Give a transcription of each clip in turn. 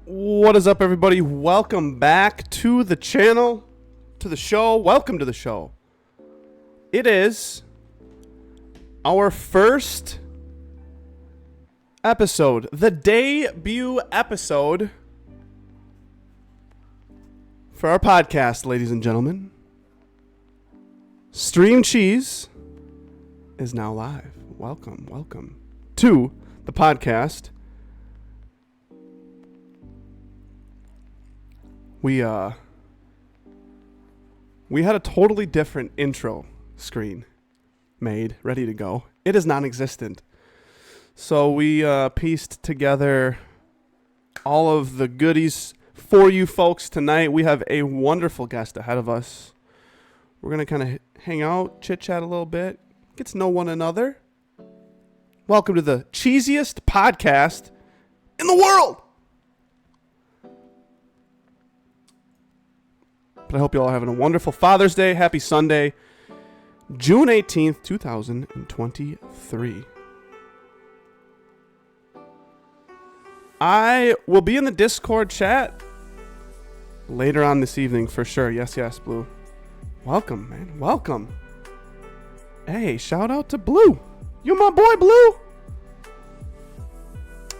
What is up, everybody? Welcome back to the channel, to the show. Welcome to the show. It is our first episode, the debut episode for our podcast, ladies and gentlemen. Stream Cheese is now live. Welcome to the podcast. We had a totally different intro screen made, ready to go. It is non-existent. So we pieced together all of the goodies for you folks tonight. We have a wonderful guest ahead of us. We're going to kind of hang out, chit-chat a little bit, get to know one another. Welcome to the cheesiest podcast in the world. But I hope you all are having a wonderful Father's Day. Happy Sunday, June 18th, 2023. I will be in the Discord chat later on this evening for sure. Yes, Blue. Welcome, man. Welcome. Hey, shout out to Blue. You my boy, Blue. All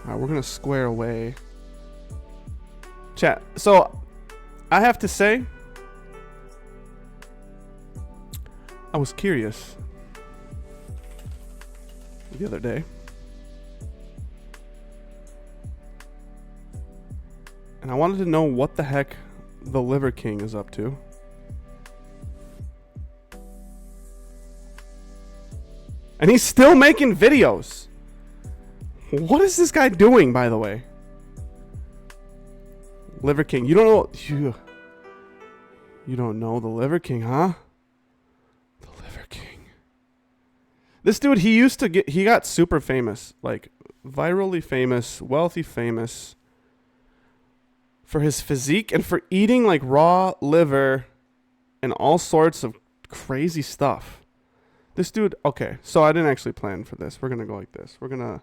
right, we're going to square away. Chat. So, I have to say, I was curious the other day, and I wanted to know what the heck the Liver King is up to. And he's still making videos. What is this guy doing, by the way? Liver King. You don't know the Liver King, huh? This dude, he got super famous, like virally famous, wealthy famous for his physique and for eating like raw liver and all sorts of crazy stuff. This dude, okay, so I didn't actually plan for this. We're going to go like this. We're going to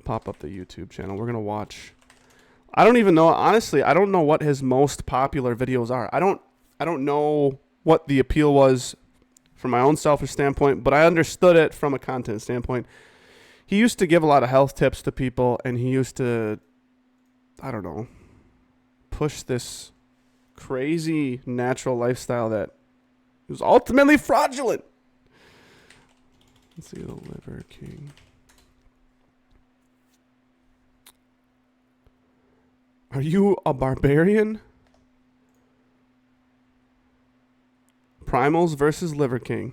pop up the YouTube channel. We're going to watch. I don't even know, honestly, I don't know what his most popular videos are. I don't know what the appeal was from my own selfish standpoint, but I understood it from a content standpoint. He used to give a lot of health tips to people, and he used to, I don't know, push this crazy natural lifestyle that was ultimately fraudulent. Let's see the Liver King. Are you a barbarian? Primals versus Liver King.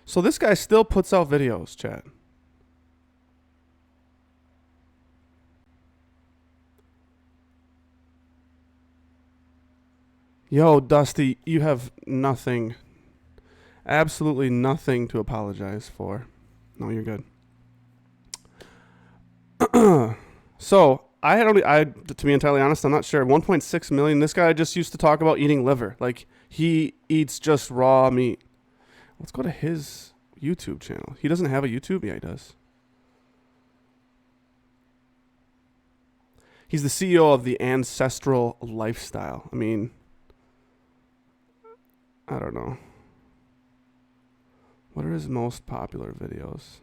So this guy still puts out videos, chat. Yo, Dusty, you have nothing, absolutely nothing to apologize for. No, you're good. So, to be entirely honest, I'm not sure. 1.6 million. This guy just used to talk about eating liver. Like, he eats just raw meat. Let's go to his YouTube channel. He doesn't have a YouTube? Yeah, he does. He's the CEO of the Ancestral Lifestyle. I mean, I don't know. What are his most popular videos?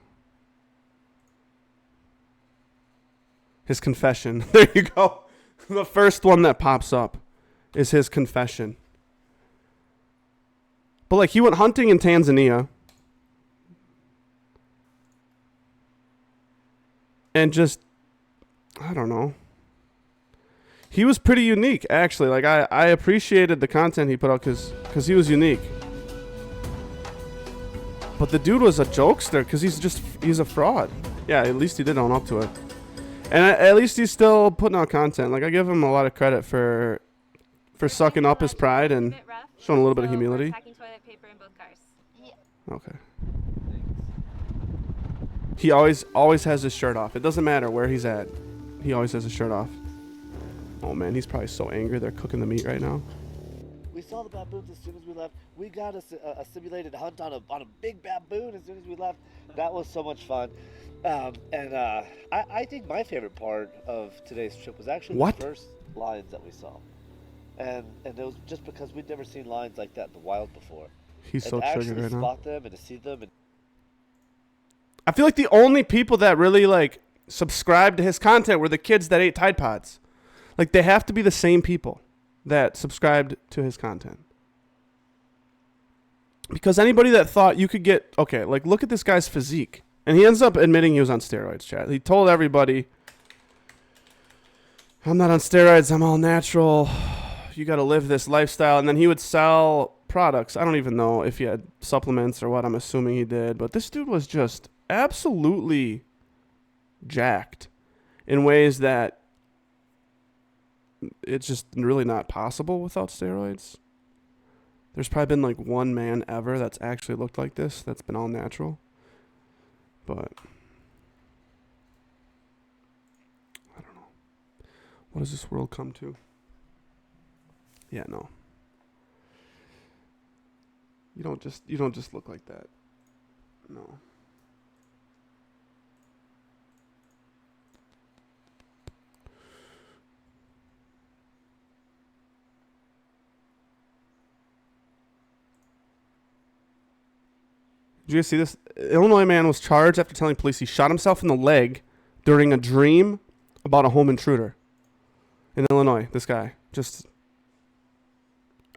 His confession. There you go. The first one that pops up is his confession. But like, he went hunting in Tanzania. And just, I don't know. He was pretty unique, actually. Like, I appreciated the content he put out because he was unique. But the dude was a jokester because he's a fraud. Yeah, at least he did own up to it. And at least he's still putting out content. Like, I give him a lot of credit for sucking up his pride and showing a little bit of humility. Okay. He always has his shirt off. It doesn't matter where he's at. He always has his shirt off. Oh, man, he's probably so angry they're cooking the meat right now. We saw the baboons as soon as we left. We got a simulated hunt on a big baboon as soon as we left. That was so much fun. I think my favorite part of today's trip was actually What? the first lions that we saw, and it was just because we'd never seen lions like that in the wild before, He's and so to triggered actually right now. spot them and to see them and I feel like the only people that really like subscribed to his content were the kids that ate Tide Pods. Like they have to be the same people that subscribed to his content. Because anybody that thought you could get, okay, like look at this guy's physique. And he ends up admitting he was on steroids, chat. He told everybody, I'm not on steroids, I'm all natural. You got to live this lifestyle. And then he would sell products. I don't even know if he had supplements or what. I'm assuming he did. But this dude was just absolutely jacked in ways that it's just really not possible without steroids. There's probably been like one man ever that's actually looked like this that's been all natural. But I don't know. What does this world come to? Yeah, no. You don't just look like that. No. Did you guys see this? Illinois man was charged after telling police he shot himself in the leg during a dream about a home intruder. In Illinois, this guy. Just,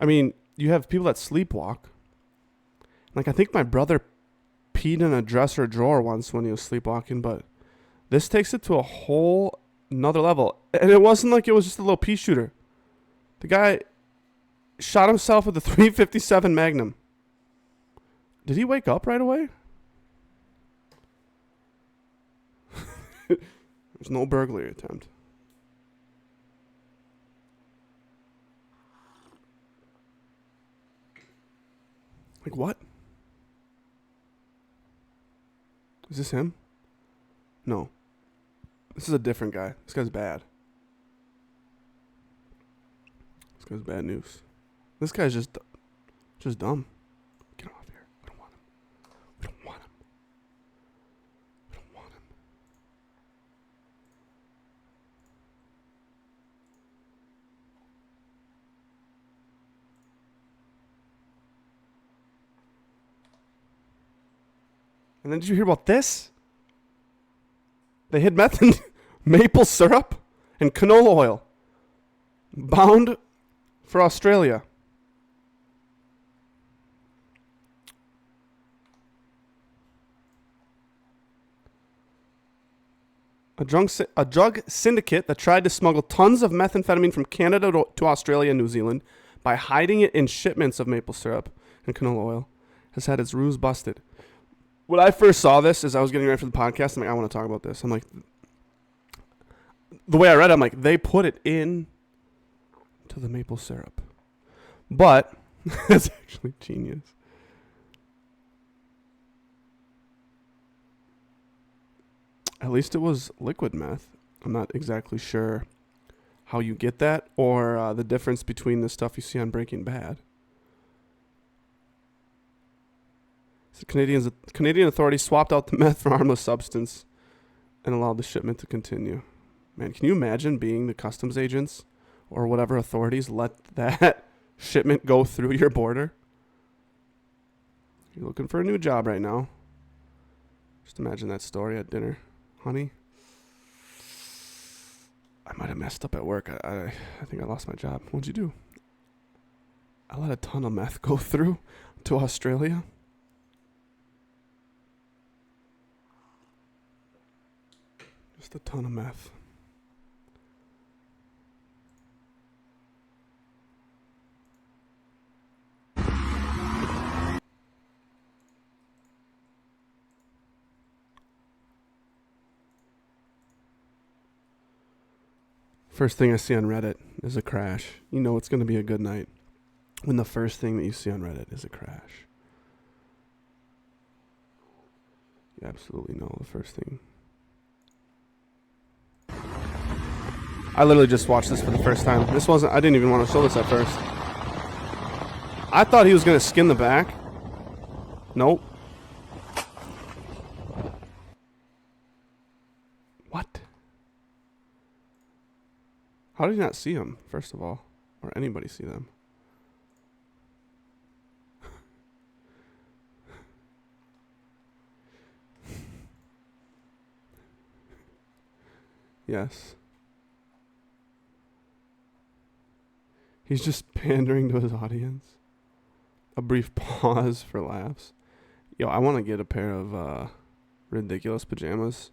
I mean, you have people that sleepwalk. Like, I think my brother peed in a dresser drawer once when he was sleepwalking, but this takes it to a whole another level. And it wasn't like it was just a little pea shooter. The guy shot himself with a .357 Magnum. Did he wake up right away? There's no burglary attempt. Like what? Is this him? No. This is a different guy. This guy's bad. This guy's bad news. This guy's just dumb. Get him off here. We don't want him. We don't want him. We don't want him. And then did you hear about this? They hid meth in maple syrup and canola oil. Bound for Australia. A drug syndicate that tried to smuggle tons of methamphetamine from Canada to Australia and New Zealand by hiding it in shipments of maple syrup and canola oil has had its ruse busted. When I first saw this, as I was getting ready for the podcast, I'm like, I want to talk about this. I'm like, the way I read it, I'm like, they put it in to the maple syrup. But, that's actually genius. At least it was liquid meth. I'm not exactly sure how you get that or the difference between the stuff you see on Breaking Bad. So Canadian authorities swapped out the meth for harmless substance and allowed the shipment to continue. Man, can you imagine being the customs agents or whatever authorities let that shipment go through your border? You're looking for a new job right now. Just imagine that story at dinner. Honey, I might have messed up at work. I think I lost my job. What'd you do? I let a ton of meth go through to Australia. Just a ton of meth. First thing I see on Reddit is a crash. You know it's going to be a good night when the first thing that you see on Reddit is a crash. You absolutely know the first thing. I literally just watched this for the first time. I didn't even want to show this at first. I thought he was going to skin the back. Nope. How did you not see them, first of all? Or anybody see them? Yes. He's just pandering to his audience. A brief pause for laughs. Yo, I want to get a pair of ridiculous pajamas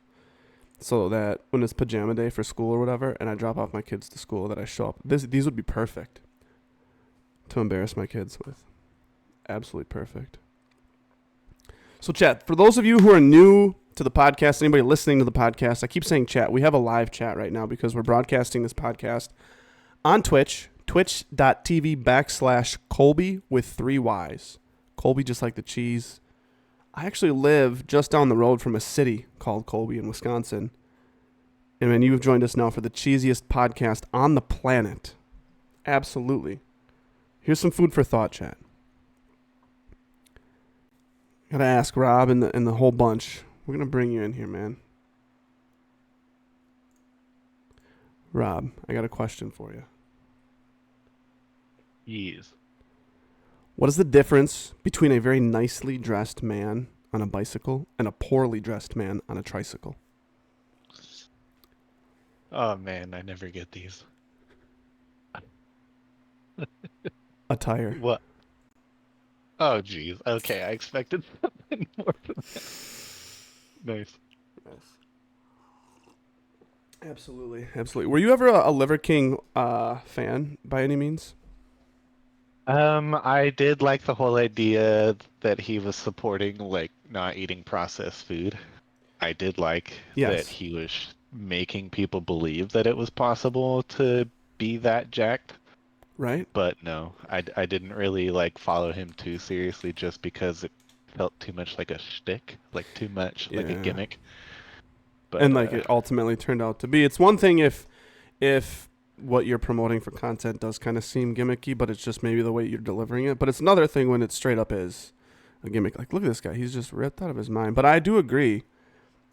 so that when it's pajama day for school or whatever, and I drop off my kids to school, that I show up. These would be perfect to embarrass my kids with. Absolutely perfect. So, chat, for those of you who are new to the podcast, anybody listening to the podcast, I keep saying chat. We have a live chat right now because we're broadcasting this podcast on Twitch, twitch.tv/Colby with 3 Ys. Colby just like the cheese. I actually live just down the road from a city called Colby in Wisconsin. And man, you've joined us now for the cheesiest podcast on the planet. Absolutely. Here's some food for thought, chat. Gotta ask Rob and the whole bunch. We're gonna bring you in here, man. Rob, I got a question for you. Yes. What is the difference between a very nicely dressed man on a bicycle and a poorly dressed man on a tricycle? Oh man, I never get these. Attire. What? Oh geez. Okay, I expected something more than that. Nice. Yes. Absolutely. Absolutely. Were you ever a Liver King fan by any means? I did like the whole idea that he was supporting like not eating processed food. I did like that Yes. he was making people believe that it was possible to be that jacked. Right? But no, I didn't really like follow him too seriously just because it felt too much like a shtick, like too much like a Yeah. gimmick. But And like it ultimately turned out to be. It's one thing if what you're promoting for content does kind of seem gimmicky, but it's just maybe the way you're delivering it. But it's another thing when it straight up is a gimmick. Like, look at this guy. He's just ripped out of his mind. But I do agree.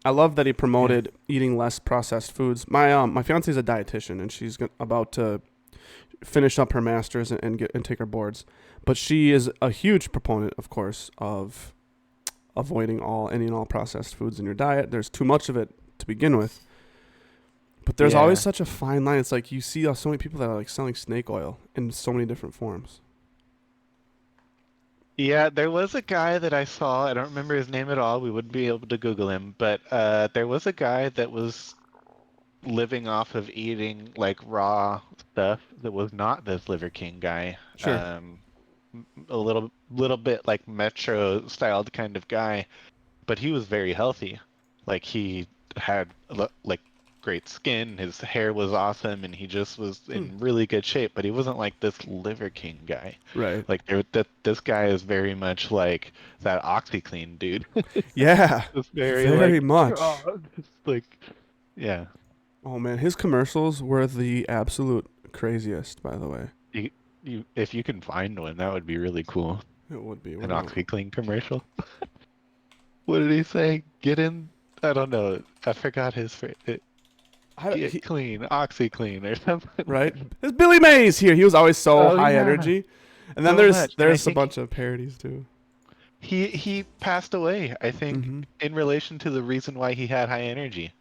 I love that he promoted eating less processed foods. My fiance is a dietitian, and she's about to finish up her master's and take her boards. But she is a huge proponent, of course, of avoiding any and all processed foods in your diet. There's too much of it to begin with. But there's always such a fine line. It's like you see so many people that are like selling snake oil in so many different forms. Yeah, there was a guy that I saw. I don't remember his name at all. We wouldn't be able to Google him, but there was a guy that was living off of eating like raw stuff that was not this Liver King guy. Sure. A little bit like Metro styled kind of guy, but he was very healthy. Like he had like great skin, his hair was awesome, and he just was in really good shape. But he wasn't like this Liver King guy. Right. Like this guy is very much like that OxyClean dude. Yeah. Just very like, much. just like, yeah. Oh man, his commercials were the absolute craziest. By the way, If you can find one, that would be really cool. it would be An OxyClean commercial. What did he say? Get in. I don't know. I forgot his phrase. Get clean, OxyClean, or something. Right? There's Billy Mays here. He was always so high yeah. energy. And then So there's much. a bunch of parodies too. He passed away, I think, Mm-hmm. in relation to the reason why he had high energy.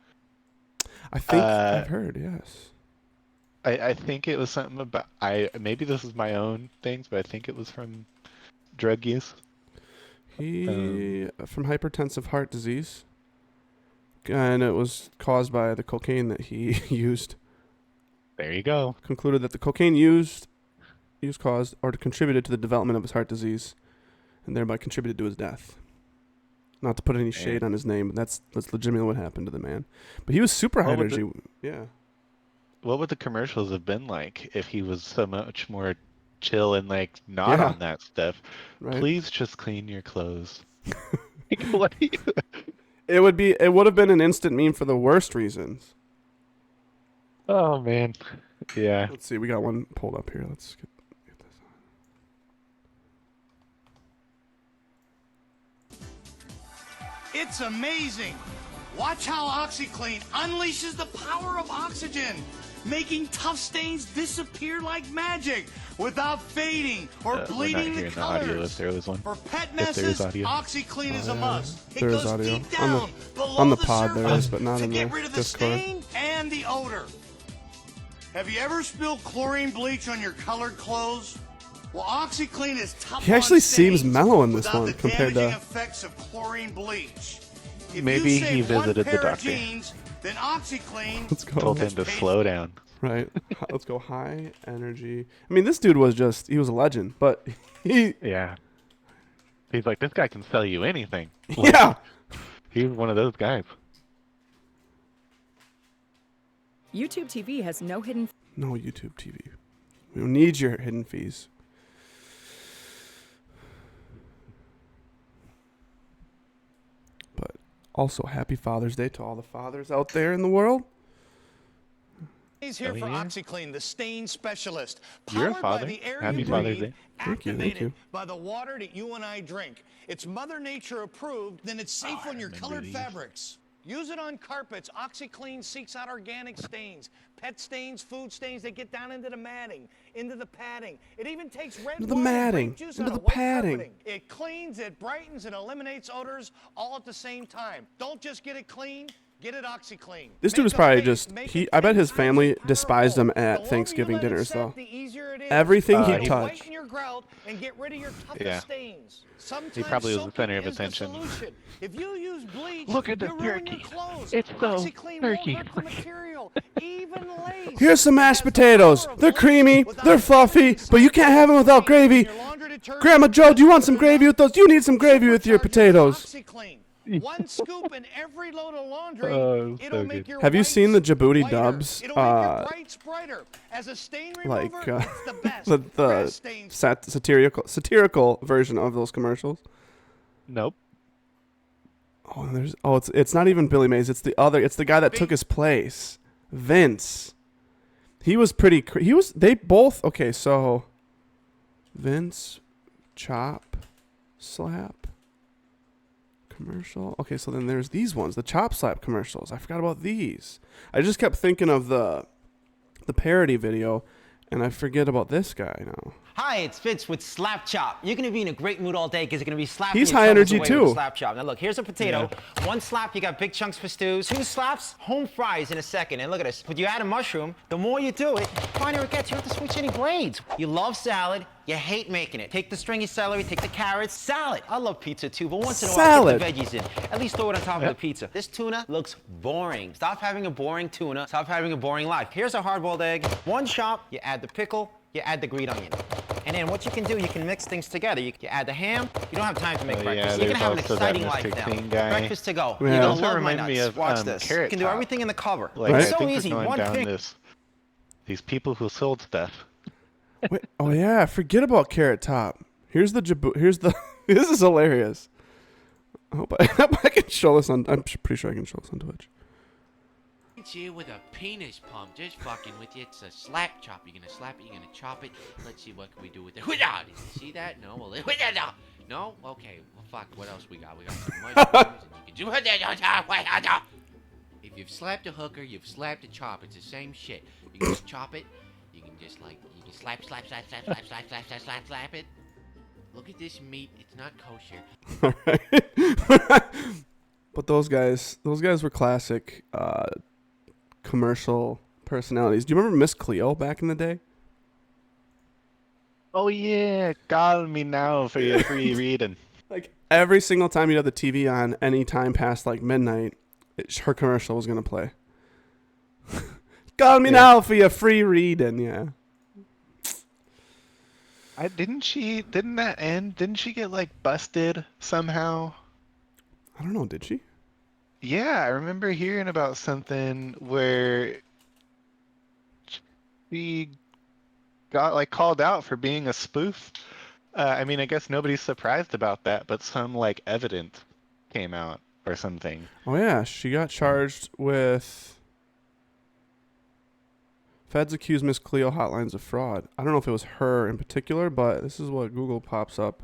I think I've heard, yes. I think it was something about maybe this is my own things, but I think it was from drug use. He from hypertensive heart disease. And it was caused by the cocaine that he used. There you go. Concluded that the cocaine used caused or contributed to the development of his heart disease, and thereby contributed to his death. Not to put any shade on his name, but that's legitimately what happened to the man. But he was super high energy. Yeah. What would the commercials have been like if he was so much more chill and like not on that stuff? Right. Please just clean your clothes. Like, what do you... It would have been an instant meme for the worst reasons. Oh man. Yeah. Let's see, we got one pulled up here. Let's get this on. It's amazing. Watch how OxyClean unleashes the power of oxygen. making tough stains disappear like magic without fading or bleeding the hearing the audio colors. if there was one. For pet If there is messes, audio. OxyClean is a must. It there is goes audio. deep down below On the the pod there surface is, but not to in get the rid of the Discord. stain and the odor. Have you ever spilled chlorine bleach on your colored clothes? Well, OxyClean is tough He actually on seems stains mellow in this without one the compared damaging to. effects of chlorine bleach. If Maybe you he save one visited the pair of doctor. jeans, then OxyClean Let's go. Told him to slow down. Right. Let's go high energy. I mean, this dude was he was a legend, but he. Yeah. He's like, this guy can sell you anything. Like, Yeah. He's one of those guys. YouTube TV has no hidden No YouTube TV. We don't need your hidden fees. But also, happy Father's Day to all the fathers out there in the world. He's here Oh, for yeah? OxyClean, the stain specialist. You're a Powered by father. the air Happy you Father's breathe, Day. Thank you, activated thank you. by the water that you and I drink. It's Mother Nature approved, then it's safe on your remember colored these. fabrics. Use it on carpets. OxyClean seeks out organic stains, pet stains, food stains. They get down into the matting, into the padding. It even takes red Into the wine and matting, grape juice into out the of white padding. carpeting. It cleans, it brightens, it eliminates odors all at the same time. Don't just get it clean. Get it OxyClean. This dude was probably just I bet his family despised him at Thanksgiving dinners though. Everything he he- touched. And get rid of your toughest Yeah. stains. Sometimes He probably was the soaking center of is the attention. solution. If you use bleach, Look at the you ruin your turkey. clothes. It's so OxyClean turkey. won't hurt the material. Even lace. Here's some mashed It has the potatoes. power of They're bleach creamy, without they're fluffy, eliminating but you can't have them without gravy. in your laundry detergent. Grandma Joe, do you want some gravy with those? You need some gravy with your Supercharge potatoes. OxyClean. One scoop in every load of laundry. Oh, It'll so make good. your Have you seen the whites Djibouti whiter. dubs? It'll make your brights brighter. As a stain remover, Like it's the best. the Grass stains satirical version of those commercials. Nope. Oh, and it's not even Billy Mays. It's the guy that took his place, Vince. He was pretty. They both. Okay, so Vince, Chop, Slap commercial. Okay, so then there's these ones, the Chop Slap commercials. I forgot about these. I just kept thinking of the parody video, and I forget about this guy now. Hi, it's Fitz with Slap Chop. You're going to be in a great mood all day because you're going to be slapping He's your high troubles energy away too. with Slap Chop. Now look, here's a potato. One slap, you got big chunks for stews. Two slaps, home fries in a second. And look at this. But you add a mushroom, the more you do it, the finer it gets. You don't have to switch any blades. You love salad. You hate making it. Take the stringy celery, take the carrots, salad. I love pizza too, but once in a while, Salad. put the veggies in. At least throw it on top of the pizza. This tuna looks boring. Stop having a boring tuna. Stop having a boring life. Here's a hard-boiled egg. One chop, you add the pickle, you add the green onion. And then what you can do, you can mix things together. You add the ham. You don't have time to make Oh, breakfast. yeah, You're gonna have an there's also that exciting life Mr. now. Clean guy. Breakfast to go. Yeah. You're It gonna also love my reminded me nuts. of, Watch this. You Carrot can do Top. everything in the cover. Like, Right. I So think easy. we're going One down thing. these people who sold stuff. Wait, oh yeah, forget about Carrot Top. Here's the this is hilarious. I hope I can show this on. I'm pretty sure I can show this on Twitch. Here with a penis pump, just fucking with you. It's a slap chop. You're gonna slap it, you're gonna chop it. Let's see what can we do with it. Did you see that? No, well, no. Okay, well, fuck. What else we got? We got some mushrooms, and you can do. If you've slapped a hooker, you've slapped a chop. It's the same shit. You can just chop it. You can just you can slap it. Look at this meat. It's not kosher. All right. But those guys were classic commercial personalities. Do you remember Miss Cleo back in the day? Oh yeah, call me now for your free reading. Like every single time you had the TV on, any time past like midnight, her commercial was gonna play. Call me now for your free reading. Yeah. Didn't that end? Didn't she get like busted somehow? I don't know. Did she? Yeah, I remember hearing about something where she got like called out for being a spoof. I mean, I guess nobody's surprised about that, but some like evidence came out or something. Oh yeah, she got charged with. Feds accused Miss Cleo hotlines of fraud. I don't know if it was her in particular, but this is what Google pops up.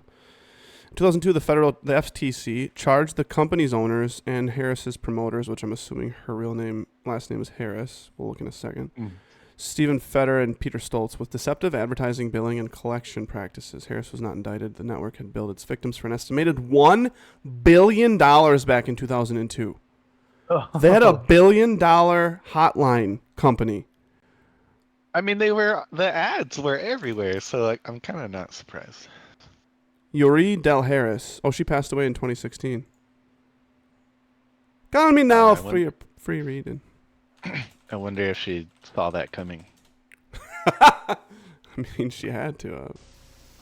In 2002, the FTC charged the company's owners and Harris's promoters, which I'm assuming her last name is Harris. We'll look in a second. Stephen Fetter and Peter Stoltz with deceptive advertising, billing, and collection practices. Harris was not indicted. The network had billed its victims for an estimated $1 billion back in 2002. They had a $1 billion hotline company. I mean, the ads were everywhere, so like I'm kind of not surprised. Yuri Del Harris. Oh, she passed away in 2016. Calling me now, free reading. I wonder if she saw that coming. I mean, she had to.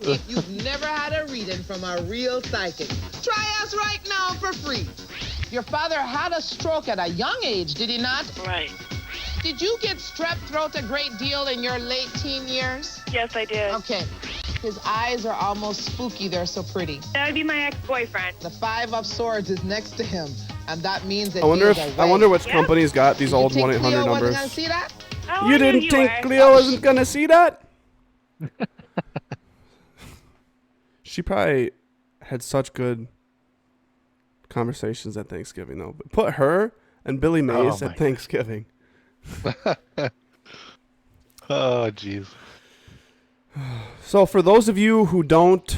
If you've never had a reading from a real psychic, try us right now for free. Your father had a stroke at a young age, did he not? Right. Did you get strep throat a great deal in your late teen years? Yes, I did. Okay. His eyes are almost spooky. They're so pretty. That would be my ex-boyfriend. The 5 of swords is next to him, and that means that I wonder he is if away. I wonder which company's got these old You think 1-800 Cleo wasn't numbers. gonna see that? Oh, You I knew didn't you think were. Cleo wasn't gonna see that? She probably had such good conversations at Thanksgiving, though. But put her and Billy Mays my at Thanksgiving. Oh, jeez. So for those of you who don't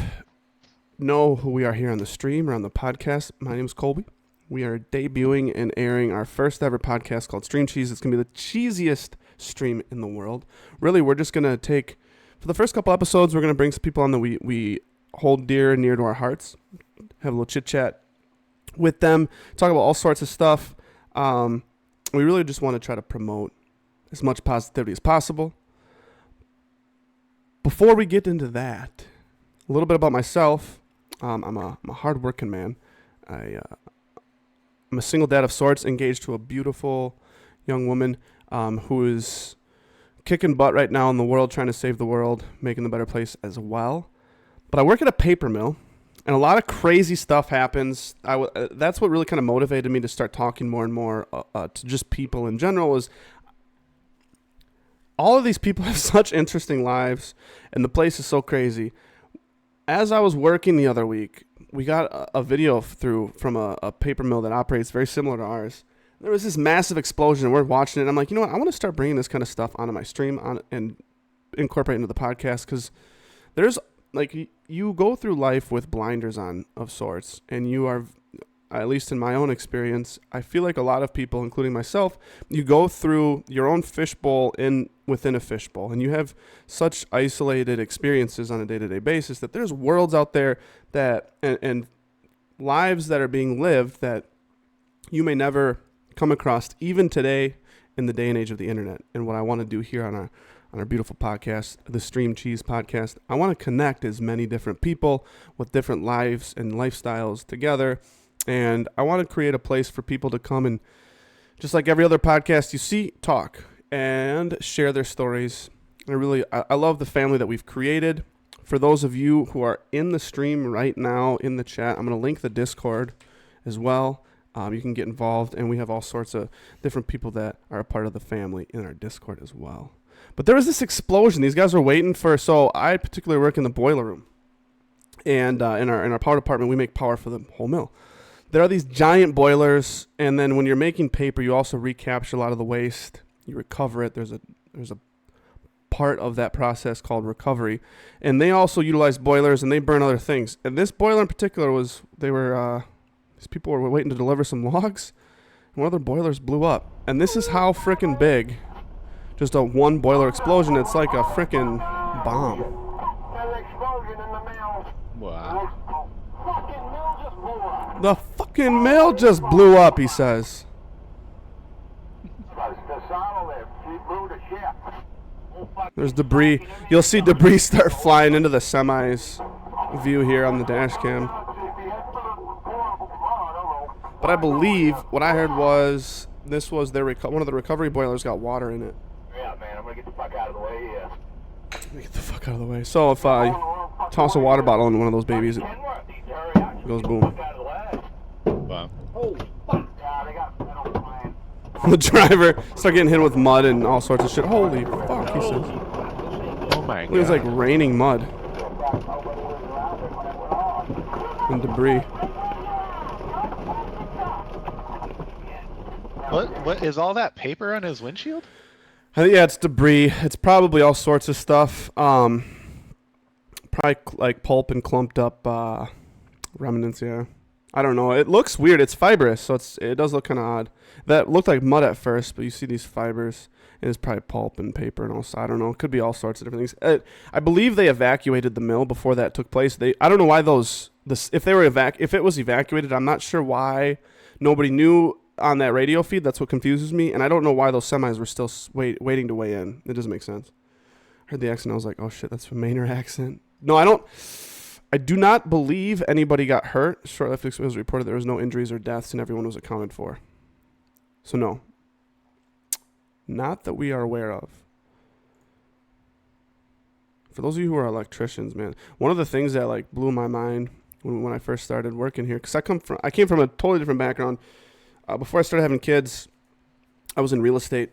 know who we are here on the stream or on the podcast, my name is Colby. We are debuting and airing our first ever podcast called Stream Cheese. It's going to be the cheesiest stream in the world. Really, we're just going to take, for the first couple episodes, we're going to bring some people on that we hold dear and near to our hearts, have a little chit-chat with them, talk about all sorts of stuff. We really just want to try to promote as much positivity as possible. Before we get into that, a little bit about myself. I'm a hard-working man. I'm a single dad of sorts, engaged to a beautiful young woman who is kicking butt right now in the world, trying to save the world, making the better place as well. But I work at a paper mill, and a lot of crazy stuff happens. That's what really kind of motivated me to start talking more and more to just people in general. Is all of these people have such interesting lives, and the place is so crazy. As I was working the other week, we got a video from a paper mill that operates very similar to ours. There was this massive explosion, and we're watching it. And I'm like, you know what? I want to start bringing this kind of stuff onto my stream and incorporate into the podcast, because there's like you go through life with blinders on of sorts, and you are, at least in my own experience, I feel like a lot of people, including myself, you go through your own fishbowl within a fishbowl, and you have such isolated experiences on a day-to-day basis that there's worlds out there that and lives that are being lived that you may never come across, even today in the day and age of the internet. And what I want to do here on our beautiful podcast, the Stream Cheese podcast, I want to connect as many different people with different lives and lifestyles together. And I want to create a place for people to come and, just like every other podcast you see, talk and share their stories. And I love the family that we've created. For those of you who are in the stream right now in the chat, I'm going to link the Discord as well. You can get involved, and we have all sorts of different people that are a part of the family in our Discord as well. But there was this explosion. These guys were waiting so I particularly work in the boiler room. And in our power department, we make power for the whole mill. There are these giant boilers, and then when you're making paper, you also recapture a lot of the waste. You recover it. There's a part of that process called recovery, and they also utilize boilers, and they burn other things. And this boiler in particular these people were waiting to deliver some logs, and one of their boilers blew up. And this is how frickin' big, just a one boiler explosion. It's like a frickin' bomb. Wow. The fucking mill just blew up, he says. There's debris. You'll see debris start flying into the semi's view here on the dash cam. But I believe what I heard was this was one of the recovery boilers got water in it. Yeah, man, I'm gonna get the fuck out of the way here. Let me get the fuck out of the way. So if I toss a water bottle in one of those babies, it goes boom. Wow. The driver started getting hit with mud and all sorts of shit. Holy fuck, he says. Oh my god. It was like raining mud and debris. What is all that paper on his windshield? I think, yeah, it's debris. It's probably all sorts of stuff. Probably like pulp and clumped up remnants. Yeah, I don't know. It looks weird. It's fibrous, so it does look kind of odd. That looked like mud at first, but you see these fibers, and it's probably pulp and paper and also I don't know. It could be all sorts of different things. I believe they evacuated the mill before that took place. I don't know why if it was evacuated. I'm not sure why nobody knew on that radio feed. That's what confuses me, and I don't know why those semis were still waiting to weigh in. It doesn't make sense. I heard the accent. I was like, oh shit, that's a Mainer accent. No, I do not believe anybody got hurt. Shortly after it was reported there was no injuries or deaths, and everyone was accounted for. So no, not that we are aware of. For those of you who are electricians, man, one of the things that like blew my mind when I first started working here, because I came from a totally different background. Before I started having kids, I was in real estate,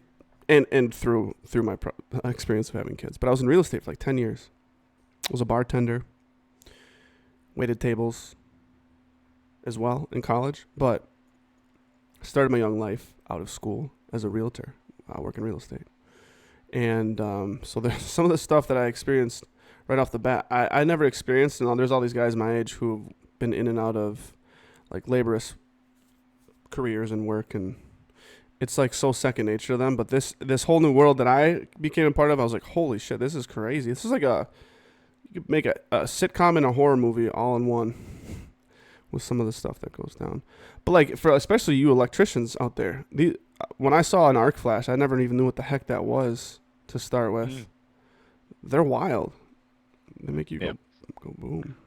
and through my experience of having kids. But I was in real estate for like 10 years. I was a bartender, waited tables as well in college. But I started my young life out of school as a realtor, working real estate. And so there's some of the stuff that I experienced right off the bat. I never experienced, and there's all these guys my age who've been in and out of like laborious careers and work, and it's like so second nature to them. But this whole new world that I became a part of, I was like, holy shit, this is crazy. This is like you could make a sitcom and a horror movie all in one with some of the stuff that goes down. But like for especially you electricians out there, when I saw an arc flash, I never even knew what the heck that was to start with. They're wild. They make you go boom.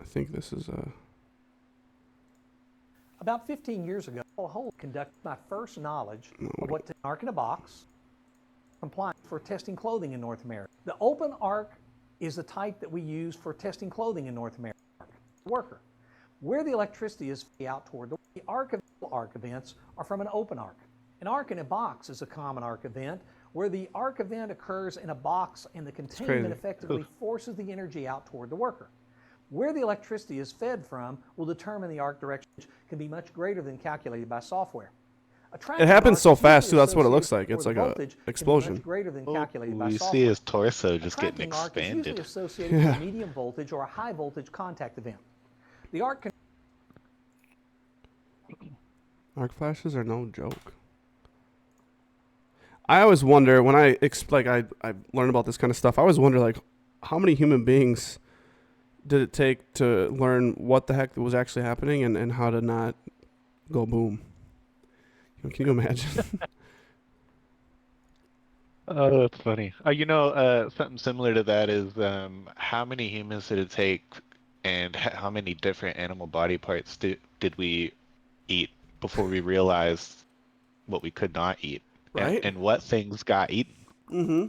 I think this is About 15 years ago, I conducted my first knowledge of what an arc in a box compliant for testing clothing in North America. The open arc is the type that we use for testing clothing in North America. Worker, where the electricity is out toward the arc events are from an open arc. An arc in a box is a common arc event where the arc event occurs in a box and the containment effectively forces the energy out toward the worker. Where the electricity is fed from will determine the arc direction, which can be much greater than calculated by software. It happens so fast too. That's what it looks like. It's like a explosion. We see his torso just getting expanded. Is usually associated with a medium voltage or a high voltage contact event. The arc flashes are no joke. I always wonder when I learn about this kind of stuff. I always wonder like how many human beings did it take to learn what the heck was actually happening and how to not go boom. Can you imagine? Oh, that's funny. Something similar to that is how many humans did it take and how many different animal body parts did we eat before we realized what we could not eat? Right. And what things got eaten. Mm-hmm.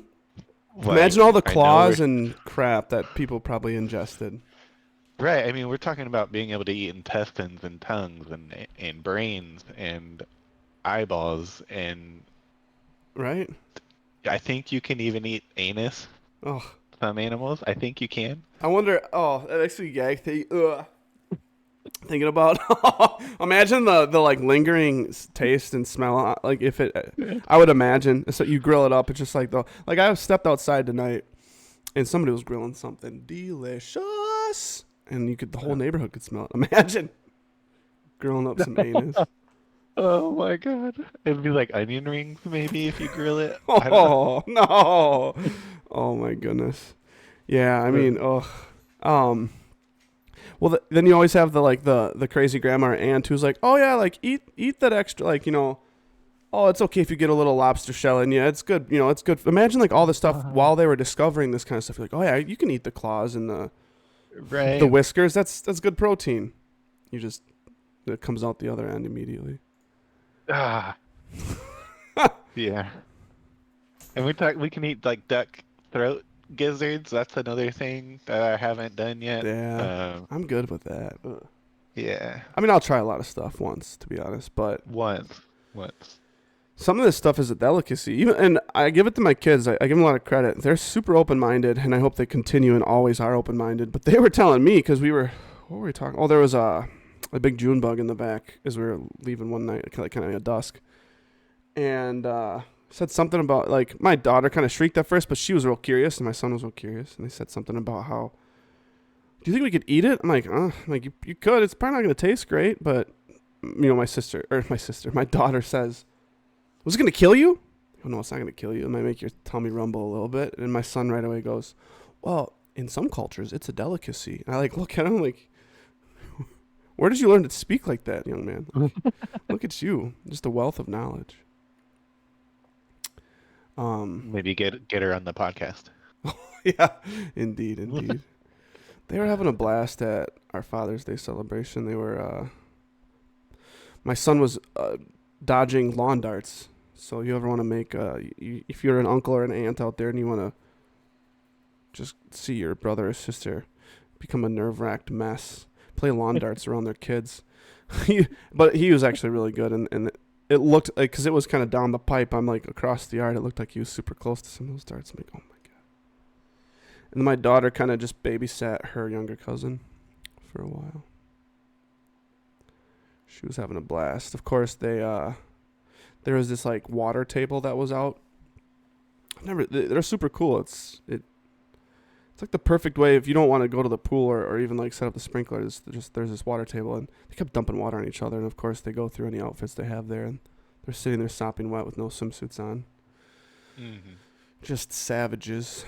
Like, imagine all the claws and crap that people probably ingested. Right. I mean, we're talking about being able to eat intestines and tongues and brains and eyeballs and right. I think you can even eat anus. Oh, some animals. I think you can. I wonder. Oh, that makes me gag. Thinking about. Imagine the like lingering taste and smell. Like if it, I would imagine. So you grill it up. It's just like I stepped outside tonight, and somebody was grilling something delicious, and the whole neighborhood could smell it. Imagine grilling up some anus. Oh my god. It'd be like onion rings maybe if you grill it. Oh no. Oh my goodness. Yeah, I mean, well, then you always have the crazy grandma or aunt who's like, oh yeah, like eat that extra, like, oh, it's okay if you get a little lobster shell in you. It's good, it's good. Imagine like all this stuff while they were discovering this kind of stuff. You're like, oh yeah, you can eat the claws and the whiskers. That's good protein. It comes out the other end immediately. Ah. Yeah. And we can eat like duck throat gizzards. That's another thing that I haven't done yet. Yeah. I'm good with that. Yeah. I mean, I'll try a lot of stuff once, to be honest, but once. Some of this stuff is a delicacy. And I give it to my kids. I give them a lot of credit. They're super open-minded, and I hope they continue and always are open-minded. But they were telling me, because what were we talking? Oh, there was a big June bug in the back as we were leaving one night, kind of at dusk, and said something about like my daughter kind of shrieked at first, but she was real curious, and my son was real curious, and they said something about how, do you think we could eat it? I'm like, you could. It's probably not gonna taste great, but my daughter says, was it gonna kill you? Oh, no, it's not gonna kill you. It might make your tummy rumble a little bit. And my son right away goes, well, in some cultures, it's a delicacy. And I like look at him like, where did you learn to speak like that, young man? Like, look at you, just a wealth of knowledge. Maybe get her on the podcast. Yeah, indeed. They were having a blast at our Father's Day celebration. They were, my son was dodging lawn darts. So you ever want to make, if you're an uncle or an aunt out there and you want to just see your brother or sister become a nerve-wracked mess, play lawn darts around their kids. But he was actually really good, and it looked like, because it was kind of down the pipe, I'm like across the yard, it looked like he was super close to some of those darts. I'm like, oh my God. And then my daughter kind of just babysat her younger cousin for a while. She was having a blast. Of course, there was this like water table that was out. They're super cool. It's like the perfect way if you don't want to go to the pool or even like set up the sprinklers. There's this water table, and they kept dumping water on each other. And of course, they go through any outfits they have there, and they're sitting there sopping wet with no swimsuits on. Mm-hmm. Just savages.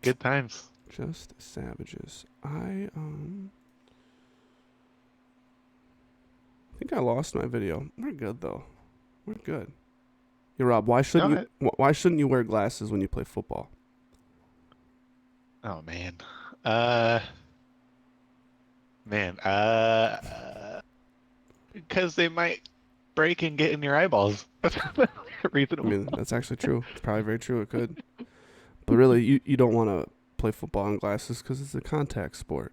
Good times. Just savages. I think I lost my video. We're good though. We're good. Hey Rob, why shouldn't you wear glasses when you play football? Oh man. Because they might break and get in your eyeballs. That's reasonable. I mean, that's actually true. It's probably very true. It could. But really, you don't want to play football in glasses because it's a contact sport.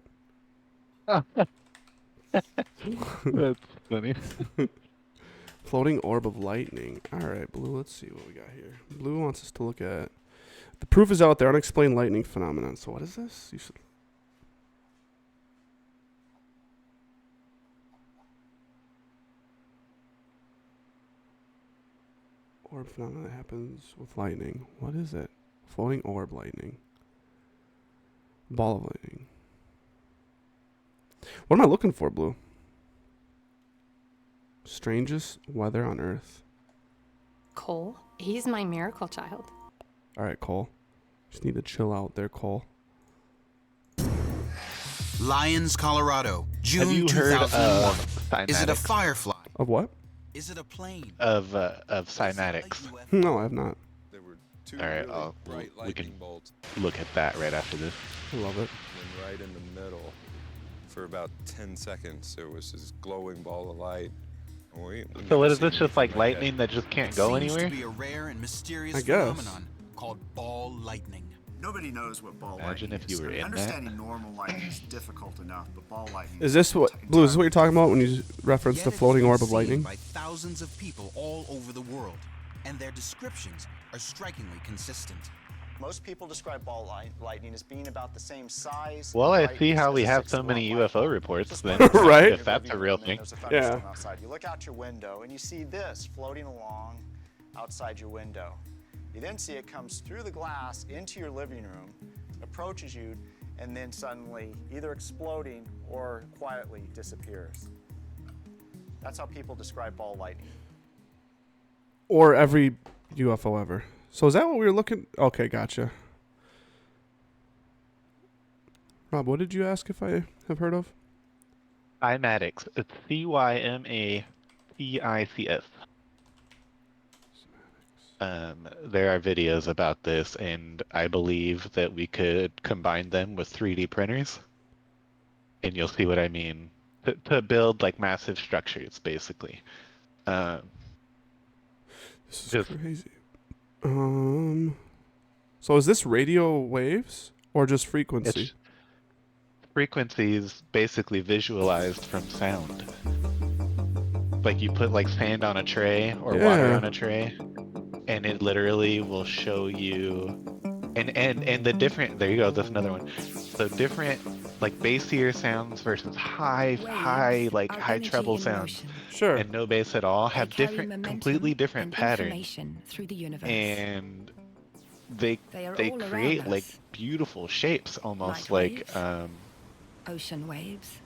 That's funny. Floating orb of lightning. All right, Blue, let's see what we got here. Blue wants us to look at... The proof is out there. Unexplained lightning phenomenon. So what is this? You should... Orb phenomenon that happens with lightning. What is it? Floating orb lightning. Ball of lightning. What am I looking for, Blue? Strangest weather on Earth. Cole, he's my miracle child. All right, Cole. Just need to chill out there, Cole. Lyons, Colorado, June Have you 2001. heard Is it a firefly? Of what? Is it a plane? Of cymatics. No, I have not. There were two All right, really bright we can lightning bolts. look at that right after this. I love it. And right in the middle, for about 10 seconds, there was this glowing ball of light. So what is this, just like lightning that just can't go Seems anywhere? to be a rare and mysterious I guess. phenomenon called ball lightning. Nobody knows what ball Imagine lightning if you is. were in that. Understanding normal lightning is difficult enough, but ball lightning Is this what, Blue, is this what you're talking about when you reference the floating orb of lightning? By thousands of people all over the world, and their descriptions are strikingly consistent. Most people describe ball lightning as being about the same size. Well, I and see how we brightness as have a so many 6-watt light bulb. UFO reports then. Just Right. If that's a real thing. there's a thunderstorm outside. You look out your window and you see this floating along outside your window. You then see it comes through the glass into your living room, approaches you, and then suddenly either exploding or quietly disappears. That's how people describe ball lightning. Or every UFO ever. So is that what we were looking... Okay, gotcha. Rob, what did you ask if I have heard of? Cymatics. It's CYMATICS. There are videos about this, and I believe that we could combine them with 3D printers, and you'll see what I mean. To build like massive structures, basically. This is crazy. So is this radio waves or just frequency? It's frequencies basically visualized from sound. Like you put like sand on a tray or water on a tray, and it literally will show you and the different, there you go, that's another one. So different like bassier sounds versus high treble sounds. Sure. And no bass at all have carry different, momentum completely different and patterns. information through the universe. And they They are they all around create like us. beautiful shapes, almost Light like waves, ocean waves,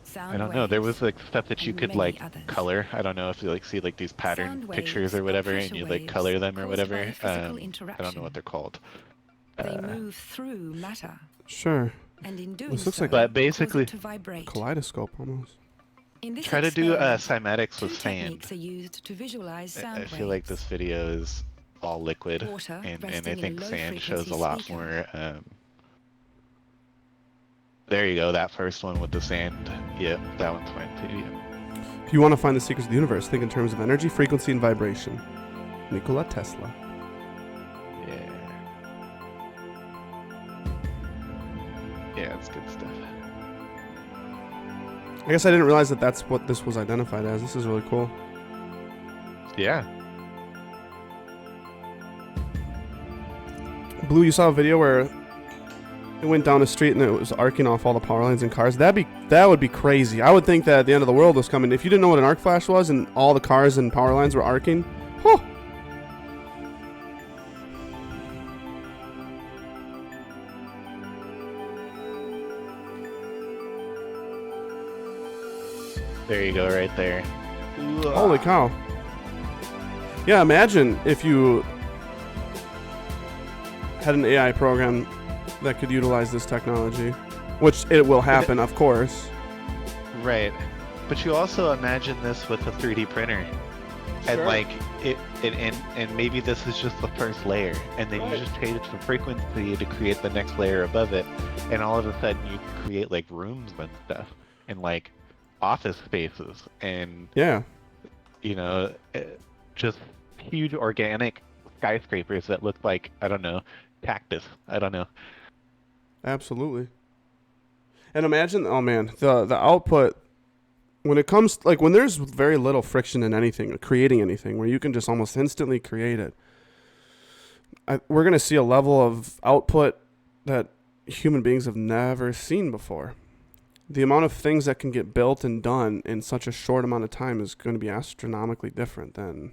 sound I don't know. There waves, was like stuff that you and could many like others. color. I don't know if you like see like these pattern Sound pictures waves or are whatever, and pressure you like waves color them or caused whatever. by physical I don't know interaction. what they're called. They move through matter, and and in doing this looks so, like But cause basically, it to vibrate. kaleidoscope almost. In this try to do experiment, cymatics two with sand. techniques are used to visualize sound I feel like this video is all liquid, Water and I resting in a think low sand shows frequency a lot speaker. more. There you go, that first one with the sand. Yep, that one's fine too. Yeah. If you want to find the secrets of the universe, think in terms of energy, frequency, and vibration. Nikola Tesla. Yeah, it's good stuff. I guess I didn't realize that that's what this was identified as. This is really cool. Yeah. Blue, you saw a video where it went down a street and it was arcing off all the power lines and cars. That would be crazy. I would think that the end of the world was coming. If you didn't know what an arc flash was and all the cars and power lines were arcing, whew. There you go, right there. Holy cow. Yeah, imagine if you had an AI program that could utilize this technology, which it will happen, of course. Right. But you also imagine this with a 3D printer. And Sure. like and maybe this is just the first layer, and then you just change the frequency to create the next layer above it, and all of a sudden you create like rooms and stuff, and like office spaces, and just huge organic skyscrapers that look like, I don't know, cactus. I don't know. Absolutely. And imagine, oh man, the output when it comes, like when there's very little friction in anything, creating anything, where you can just almost instantly create it. We're going to see a level of output that human beings have never seen before. The amount of things that can get built and done in such a short amount of time is going to be astronomically different than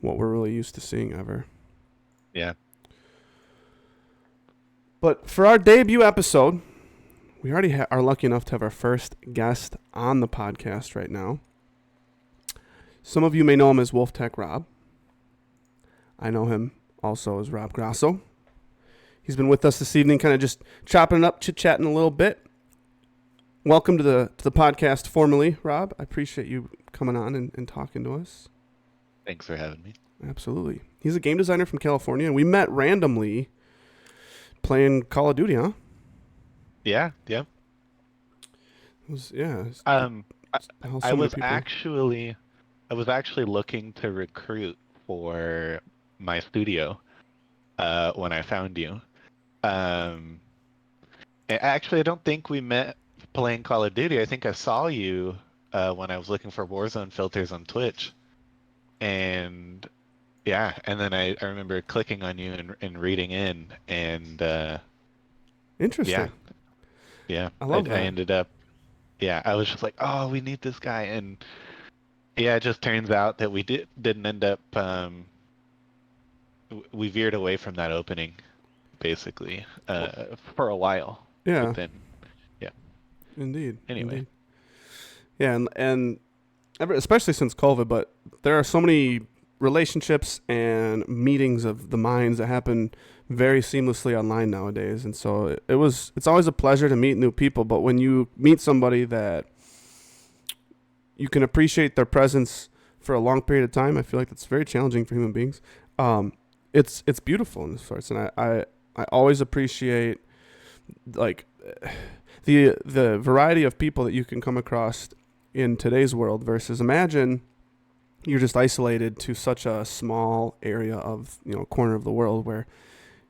what we're really used to seeing ever. Yeah. But for our debut episode, we already are lucky enough to have our first guest on the podcast right now. Some of you may know him as WolfTechRob. I know him also as Rob Grasso. He's been with us this evening, kind of just chopping it up, chit-chatting a little bit. Welcome to the podcast formally, Rob. I appreciate you coming on and talking to us. Thanks for having me. Absolutely. He's a game designer from California, and we met randomly playing Call of Duty, huh? Yeah. It was, yeah. I was actually looking to recruit for my studio when I found you. Actually, I don't think we met playing Call of Duty. I think I saw you when I was looking for Warzone filters on Twitch, and then I remember clicking on you and reading in, and interesting. Yeah, I love that. I ended up, I was just like, oh, we need this guy, and it just turns out that we didn't end up. We veered away from that opening, basically, for a while. Yeah. But then, Indeed. Anyway. Indeed. Yeah, and especially since COVID, but there are so many relationships and meetings of the minds that happen very seamlessly online nowadays, and so it's always a pleasure to meet new people. But when you meet somebody that you can appreciate their presence for a long period of time, I feel like that's very challenging for human beings. It's beautiful in sorts, and I always appreciate like the variety of people that you can come across in today's world versus imagine you're just isolated to such a small area of, corner of the world where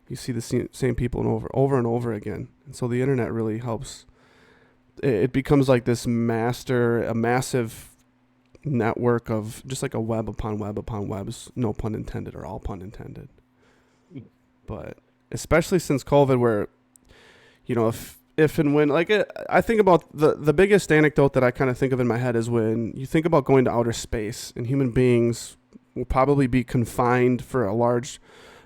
you see the same people over and over again. And so the internet really helps. It becomes like this a massive network of just like a web upon web upon webs, no pun intended or all pun intended. But especially since COVID, where, if and when, like, I think about the biggest anecdote that I kind of think of in my head is when you think about going to outer space, and human beings will probably be confined for a large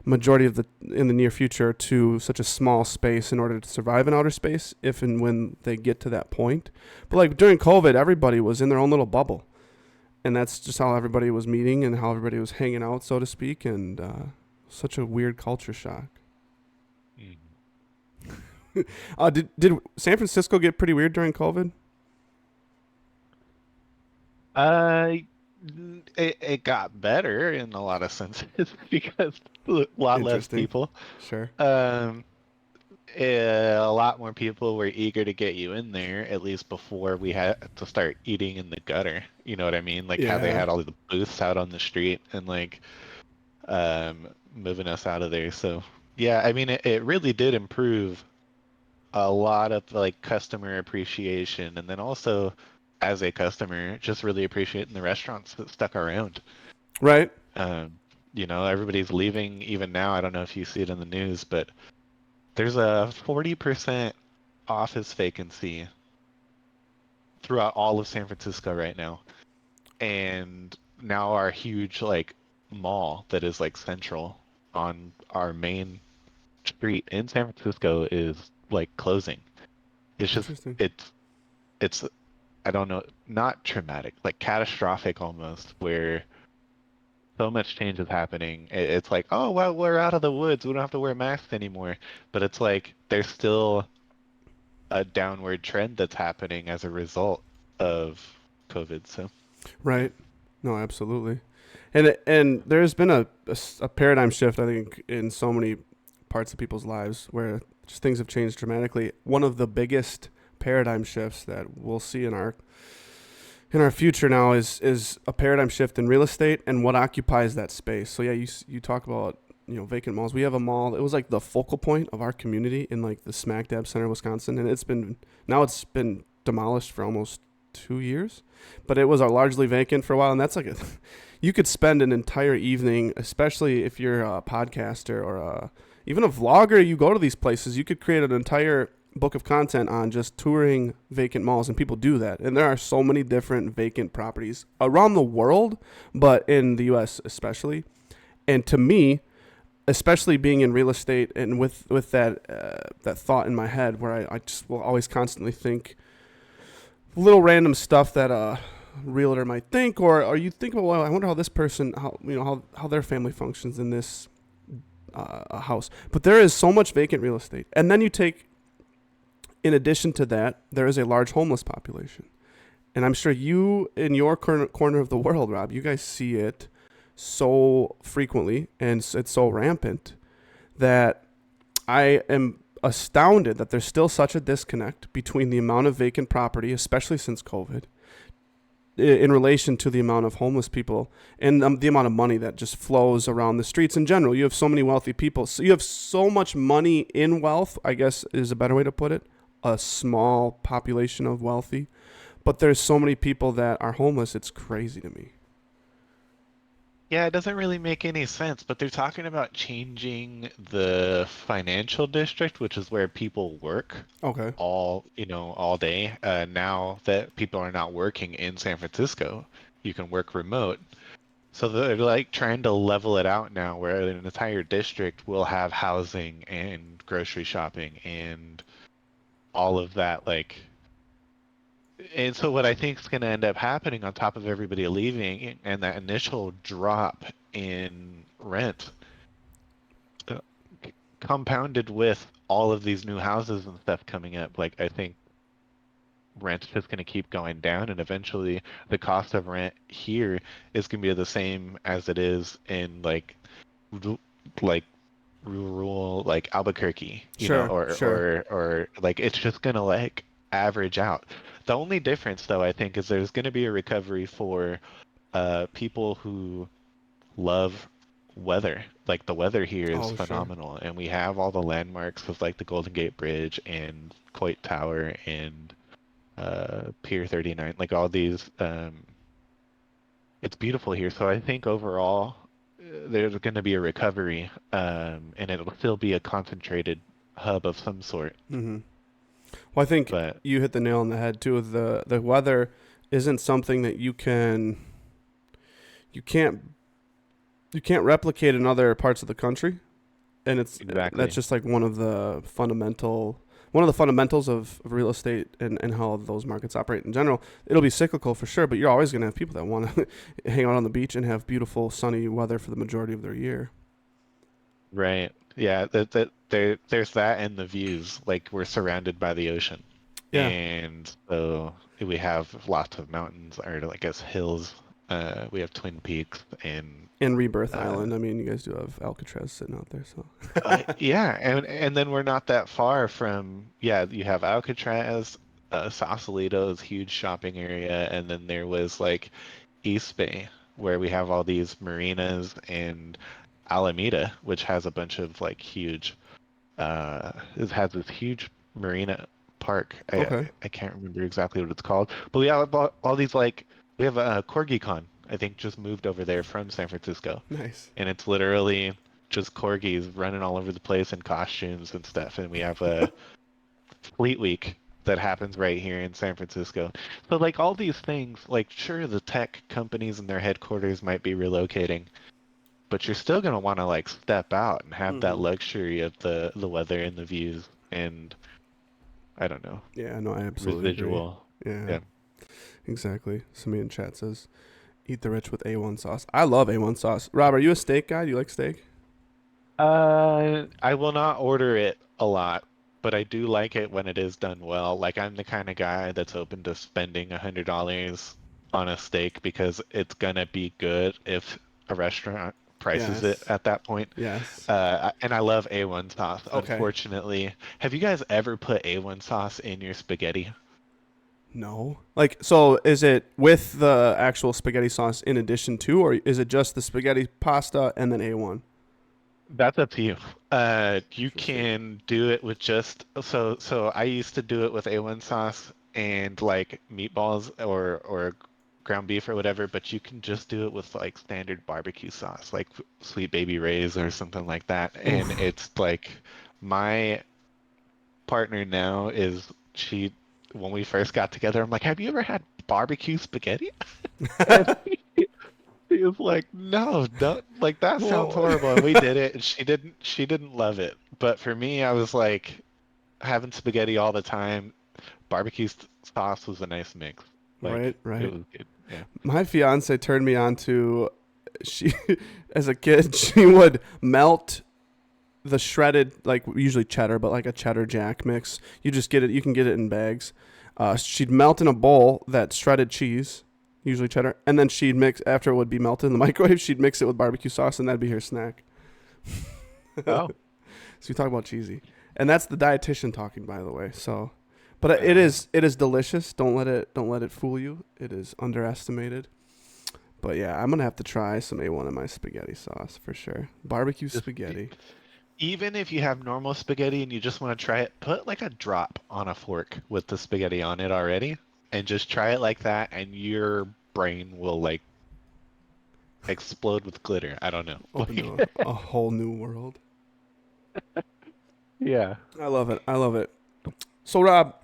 majority of in the near future to such a small space in order to survive in outer space, if and when they get to that point. But like during COVID, everybody was in their own little bubble, and that's just how everybody was meeting and how everybody was hanging out, so to speak, and such a weird culture shock. Did San Francisco get pretty weird during COVID? It got better in a lot of senses because a lot less Interesting. people. Sure. A lot more people were eager to get you in there, at least before we had to start eating in the gutter. You know what I mean? Like how they Yeah. had all the booths out on the street and like moving us out of there. So yeah, I mean it really did improve a lot of like customer appreciation, and then also as a customer, just really appreciating the restaurants that stuck around. Right. You know, everybody's leaving even now. I don't know if you see it in the news, but there's a 40% office vacancy throughout all of San Francisco right now. And now our huge like mall that is like central on our main street in San Francisco is like closing. It's just Interesting. it's I don't know, not traumatic, like catastrophic almost, where so much change is happening. It's like, oh well, we're out of the woods. We don't have to wear masks anymore. But it's like there's still a downward trend that's happening as a result of COVID. So Right. No, absolutely. And there's been a paradigm shift, I think, in so many parts of people's lives where just things have changed dramatically. One of the biggest paradigm shifts that we'll see in our future now is a paradigm shift in real estate and what occupies that space. So yeah, you talk about, you know, vacant malls. We have a mall. It was like the focal point of our community in like the smack dab center of Wisconsin, and it's been demolished for almost 2 years, but it was largely vacant for a while. And that's like you could spend an entire evening, especially if you're a podcaster or even a vlogger. You go to these places, you could create an entire book of content on just touring vacant malls, and people do that. And there are so many different vacant properties around the world, but in the US especially. And to me, especially being in real estate and with that thought in my head where I just will always constantly think little random stuff that a realtor might think, or you think, well, I wonder how this person, how their family functions in this house. But there is so much vacant real estate. And then you take, in addition to that, there is a large homeless population. And I'm sure you, in your corner of the world, Rob, you guys see it so frequently, and it's so rampant that I am astounded that there's still such a disconnect between the amount of vacant property, especially since COVID, in relation to the amount of homeless people and the amount of money that just flows around the streets in general. You have so many wealthy people. So you have so much money in wealth, I guess is a better way to put it, a small population of wealthy. But there's so many people that are homeless. It's crazy to me. yeah, it doesn't really make any sense, but they're talking about changing the financial district, which is where people work. Okay. All day. Now that people are not working in San Francisco, you can work remote. So they're like trying to level it out now, where an entire district will have housing and grocery shopping and all of that. And so what I think is going to end up happening on top of everybody leaving and that initial drop in rent, compounded with all of these new houses and stuff coming up, like I think rent's just going to keep going down, and eventually the cost of rent here is going to be the same as it is in like rural like Albuquerque, or like it's just going to like average out. The only difference though I think is there's going to be a recovery for people who love weather. Like the weather here is phenomenal, and we have all the landmarks of like the Golden Gate Bridge and Coit Tower and Pier 39, like all these. It's beautiful here, so I think overall there's going to be a recovery, and it'll still be a concentrated hub of some sort. Mm-hmm. Well, I think But you hit the nail on the head too. The weather isn't something that you can't replicate in other parts of the country, and exactly. that's just like one of the fundamentals of real estate and how those markets operate in general. It'll be cyclical for sure, but you're always going to have people that want to hang out on the beach and have beautiful sunny weather for the majority of their year. Right. Yeah, there's that and the views. Like we're surrounded by the ocean. Yeah. And so we have lots of mountains or I guess hills. We have Twin Peaks And Rebirth Island. I mean, you guys do have Alcatraz sitting out there, so. yeah, and then we're not that far from you have Alcatraz, Sausalito's huge shopping area, and then there was like East Bay where we have all these marinas and Alameda, which has a bunch of like huge it has this huge marina park. Okay. I can't remember exactly what it's called, but we have all these like we have a CorgiCon, I think, just moved over there from San Francisco. Nice. And it's literally just corgis running all over the place in costumes and stuff. And we have a Fleet Week that happens right here in San Francisco. So like all these things, like sure the tech companies and their headquarters might be relocating, but you're still gonna want to like step out and have that luxury of the weather and the views and I don't know. Yeah, no, I absolutely residual. Agree. Yeah. Exactly. Somebody in chat says, "Eat the rich with A1 sauce." I love A1 sauce. Rob, are you a steak guy? Do you like steak? I will not order it a lot, but I do like it when it is done well. Like I'm the kind of guy that's open to spending $100 on a steak because it's gonna be good if a restaurant prices it at that point. Yes. And I love A1 sauce. Okay. Unfortunately, have you guys ever put A1 sauce in your spaghetti? No. Like, so is it with the actual spaghetti sauce in addition to, or is it just the spaghetti pasta and then A1? That's up to you. You can do it with just so I used to do it with A1 sauce and like meatballs or ground beef or whatever, but you can just do it with like standard barbecue sauce, like Sweet Baby Ray's or something like that. And it's like my partner now is when we first got together, I'm like, have you ever had barbecue spaghetti? He was like, no, don't, like that sounds horrible. And we did it, and she didn't love it. But for me, I was like, having spaghetti all the time, barbecue sauce was a nice mix. Like, Right. It was good. Yeah. My fiance turned me on to, she, as a kid, she would melt the shredded, like usually cheddar, but like a cheddar jack mix. You just get it. You can get it in bags. She'd melt in a bowl that shredded cheese, usually cheddar, and then she'd mix after it would be melted in the microwave. She'd mix it with barbecue sauce, and that'd be her snack. Oh, so we talk about cheesy, and that's the dietitian talking, by the way. So, but it is delicious. Don't let it fool you. It is underestimated. But yeah, I'm gonna have to try some A1 in my spaghetti sauce for sure. Barbecue spaghetti. Even if you have normal spaghetti and you just want to try it, put like a drop on a fork with the spaghetti on it already, and just try it like that, and your brain will like explode with glitter. I don't know. Open to a whole new world. Yeah. I love it. So Rob,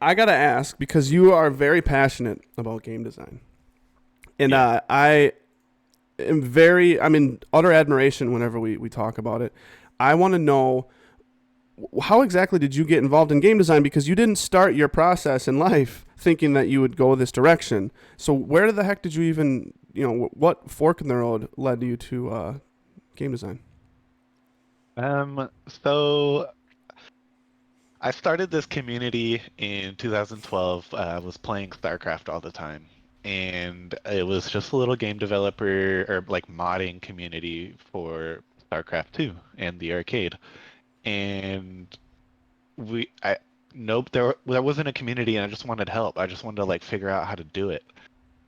I gotta ask, because you are very passionate about game design, and I'm in utter admiration whenever we talk about it. I want to know, how exactly did you get involved in game design? Because you didn't start your process in life thinking that you would go this direction. So where the heck did you even, what fork in the road led you to game design? So I started this community in 2012. I was playing StarCraft all the time. And it was just a little game developer or like modding community for StarCraft 2 and the arcade. And there wasn't a community, and I just wanted help. I just wanted to like figure out how to do it.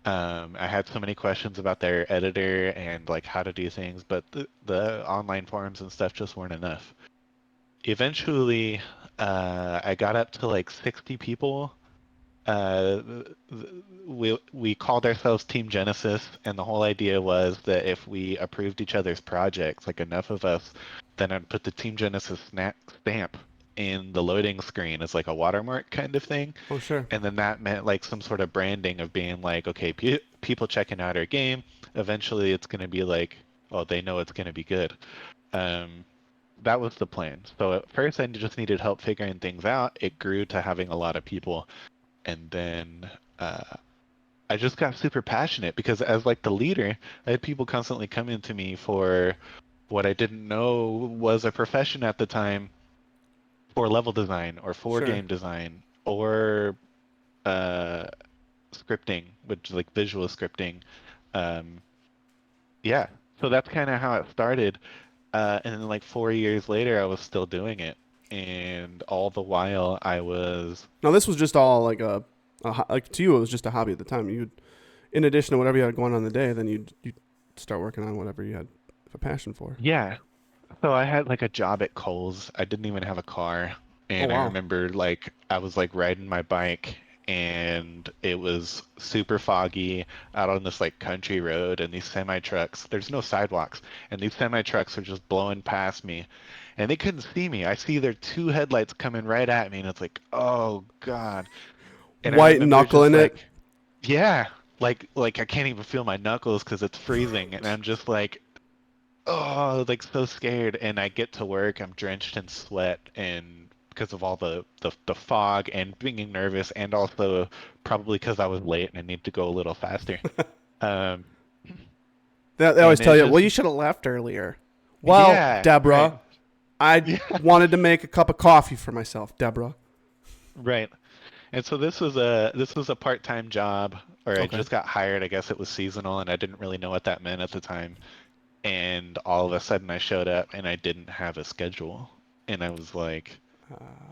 I had so many questions about their editor and like how to do things, but the online forums and stuff just weren't enough. Eventually, I got up to like 60 people. We called ourselves Team Genesis, and the whole idea was that if we approved each other's projects, like enough of us, then I'd put the Team Genesis stamp in the loading screen as like a watermark kind of thing. Oh, sure. And then that meant like some sort of branding of being like, okay, people checking out our game, eventually it's going to be like, oh, they know it's going to be good. That was the plan. So at first I just needed help figuring things out. It grew to having a lot of people. And then I just got super passionate because as like the leader, I had people constantly coming to me for what I didn't know was a profession at the time for level design or for Sure. game design or scripting, which is like visual scripting. Yeah, so that's kind of how it started. And then like 4 years later, I was still doing it, and all the while I was. Now this was just all like like to you it was just a hobby at the time. You'd, in addition to whatever you had going on in the day, then you'd start working on whatever you had a passion for. Yeah. So I had like a job at Kohl's. I didn't even have a car. And I wow. remember like I was like riding my bike and it was super foggy out on this like country road and these semi trucks. There's no sidewalks and these semi trucks are just blowing past me and they couldn't see me. I see their two headlights coming right at me and it's like, "Oh God." And I White remember just knuckling it. like yeah, like I can't even feel my knuckles because it's freezing and I'm just like oh, like so scared. And I get to work, I'm drenched in sweat and because of all the fog and being nervous and also probably because I was late and I need to go a little faster. Um, They always and tell it's you, well, just- you should have left earlier. Well, Yeah, Deborah, right. I wanted to make a cup of coffee for myself, Deborah. Right. And so this was a part-time job, or I Okay. just got hired. I guess it was seasonal, and I didn't really know what that meant at the time. And all of a sudden, I showed up, and I didn't have a schedule, and I was like,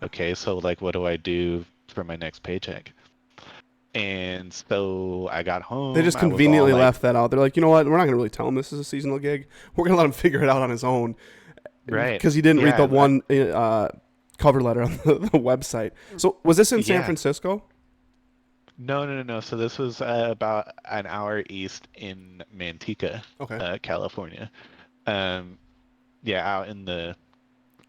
okay, so like, what do I do for my next paycheck? And so I got home. They just I was all conveniently like, left that out. They're like, you know what? We're not going to really tell him this is a seasonal gig. We're going to let him figure it out on his own. Right. Because he didn't read Yeah, the one cover letter on the website. So was this in San Yeah. Francisco? No. So this was about an hour east in Manteca, Okay. California. Yeah, out in the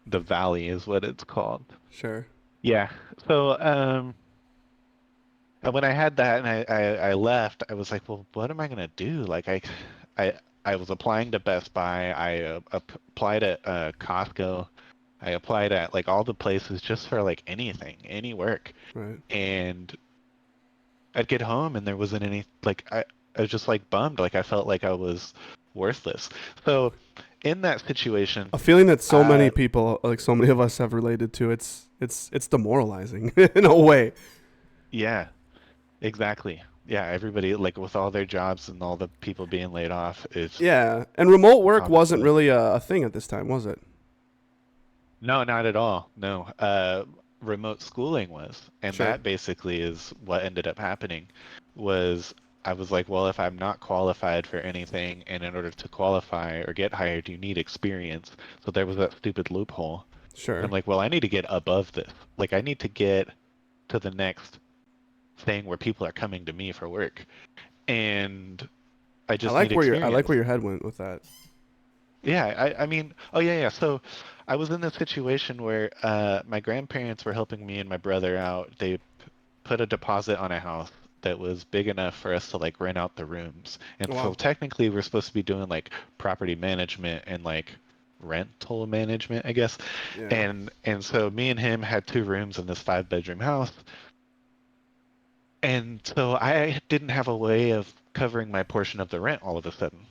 valley is what it's called. Sure. Yeah. So when I had that and I left, I was like, well, what am I gonna do? Like I I was applying to Best Buy. I applied at Costco. I applied at like all the places just for like anything, any work. Right. And I'd get home and there wasn't any like I was just like bummed. Like I felt like I was worthless. So in that situation, A feeling that so many people, like so many of us, have related to. It's demoralizing in a way. yeah, exactly. Yeah, everybody like with all their jobs and all the people being laid off is Yeah, and remote work wasn't obviously- really a thing at this time, was it? No, not at all. No. Remote schooling was, and Sure. that basically is what ended up happening was I was like, well, if I'm not qualified for anything, and in order to qualify or get hired, you need experience. So there was that stupid loophole. Sure. And I'm like, well, I need to get above this. Like, I need to get to the next thing where people are coming to me for work, and I just need experience. I like where your head went with that. Yeah, I mean, oh yeah. So I was in this situation where my grandparents were helping me and my brother out. They put a deposit on a house that was big enough for us to like rent out the rooms. And so Wow. technically we're supposed to be doing like property management and like rental management, I guess. Yeah. And so me and him had 2 rooms in this 5-bedroom house. And so I didn't have a way of covering my portion of the rent all of a sudden.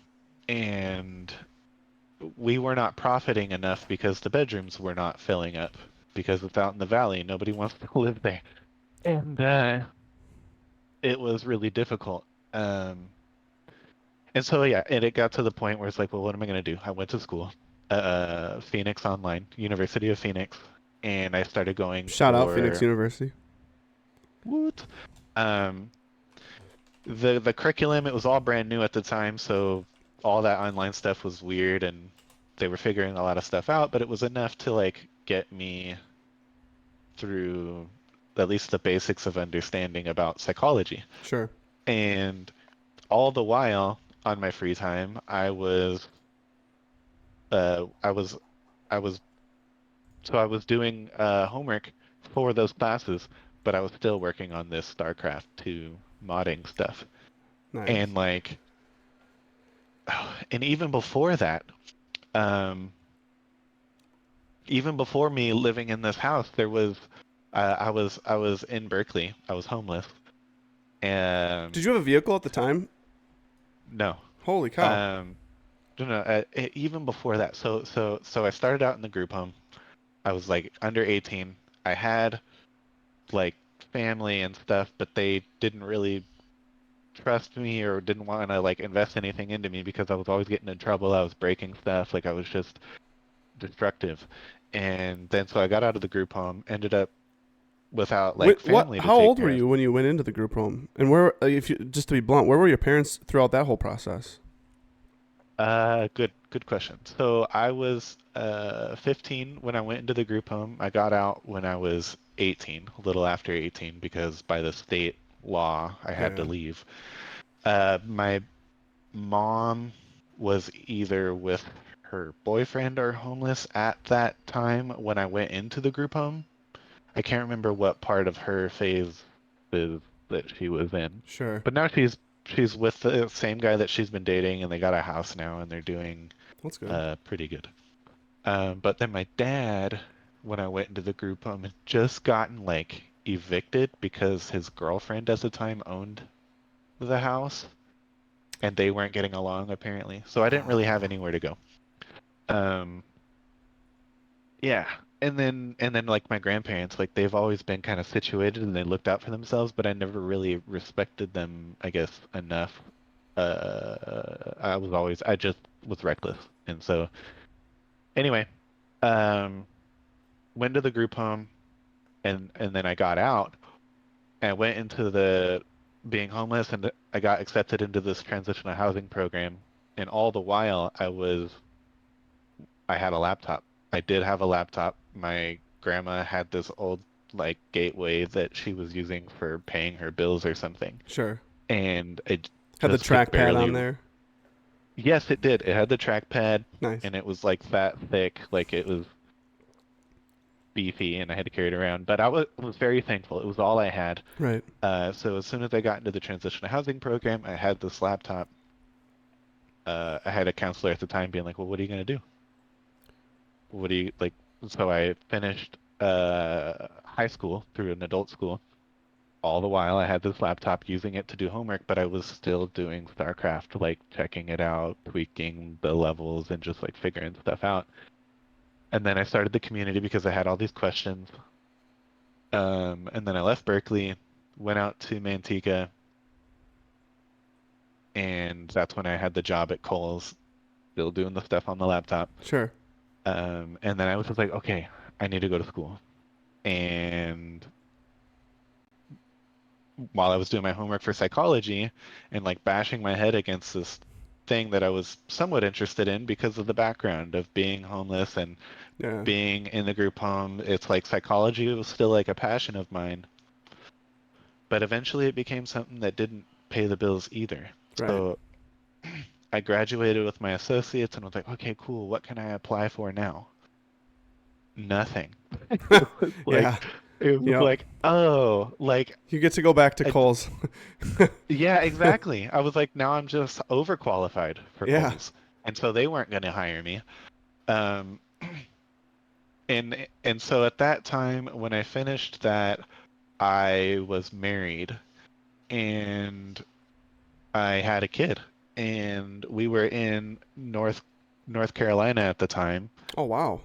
And we were not profiting enough because the bedrooms were not filling up because it's out in the valley. Nobody wants to live there. And it was really difficult. And so, yeah, and it got to the point where it's like, well, what am I going to do? I went to school, Phoenix Online, University of Phoenix, and I started going Shout out Phoenix University. What? The curriculum, it was all brand new at the time, so all that online stuff was weird and they were figuring a lot of stuff out, but it was enough to like get me through at least the basics of understanding about psychology. Sure. And all the while on my free time, I was so I was doing homework for those classes, but I was still working on this StarCraft 2 modding stuff. Nice. And like, and even before that, um, even before me living in this house, there was, I was in Berkeley. I was homeless, and Did you have a vehicle at the time? no, Holy cow. no, no. Even before that, so I started out in the group home. I was like under 18. I had like family and stuff, but they didn't really trust me or didn't want to like invest anything into me because I was always getting in trouble. I was breaking stuff. Like I was just destructive. And then so I got out of the group home, ended up without like What? family to How take old care were of. you when you went into the group home? And where, if you just to be blunt, where were your parents throughout that whole process? Good question. So I was 15 when I went into the group home. I got out when I was 18, a little after 18, because by the state law I had to Yeah. leave. My mom was either with her boyfriend or homeless at that time when I went into the group home. I can't remember what part of her phase is that she was in. Sure. But now she's with the same guy that she's been dating, and they got a house now, and they're doing That's good. pretty good. But then my dad, when I went into the group home, had just gotten like evicted because his girlfriend at the time owned the house, and they weren't getting along apparently. So I didn't really have anywhere to go. Um, yeah. And then like my grandparents, like they've always been kind of situated and they looked out for themselves, but I never really respected them, I guess, enough. I just was reckless. And so anyway, um, went to the group home and then I got out and I went into the being homeless and I got accepted into this transitional housing program. And all the while I had a laptop. I did have a laptop. My grandma had this old like gateway that she was using for paying her bills or something. Sure. And it Had the just could trackpad on barely. there. Yes, it did. It had the trackpad, Nice. and it was like that thick, like it was beefy, and I had to carry it around. But I was very thankful. It was all I had. Right. So as soon as I got into the transitional housing program, I had this laptop. I had a counselor at the time being like, "Well, what are you gonna do? What do you like?" So I finished high school through an adult school. All the while, I had this laptop using it to do homework, but I was still doing StarCraft, like checking it out, tweaking the levels, and just like figuring stuff out. And then I started the community because I had all these questions. And then I left Berkeley, went out to Manteca, and that's when I had the job at Kohl's, still doing the stuff on the laptop. Sure. And then I was just like, okay, I need to go to school. And while I was doing my homework for psychology and like bashing my head against this thing that I was somewhat interested in because of the background of being homeless and being in the group home, it's like psychology was still like a passion of mine. But eventually it became something that didn't pay the bills either. Right. So I graduated with my associates and was like, okay, cool. What can I apply for now? Nothing. Yeah. It was like, oh, like you get to go back to Kohl's. Yeah, exactly. I was like, now I'm just overqualified for Yeah. Kohl's, and so they weren't going to hire me. Um, and so at that time, when I finished that, I was married, and I had a kid, and we were in North Carolina at the time. Oh wow.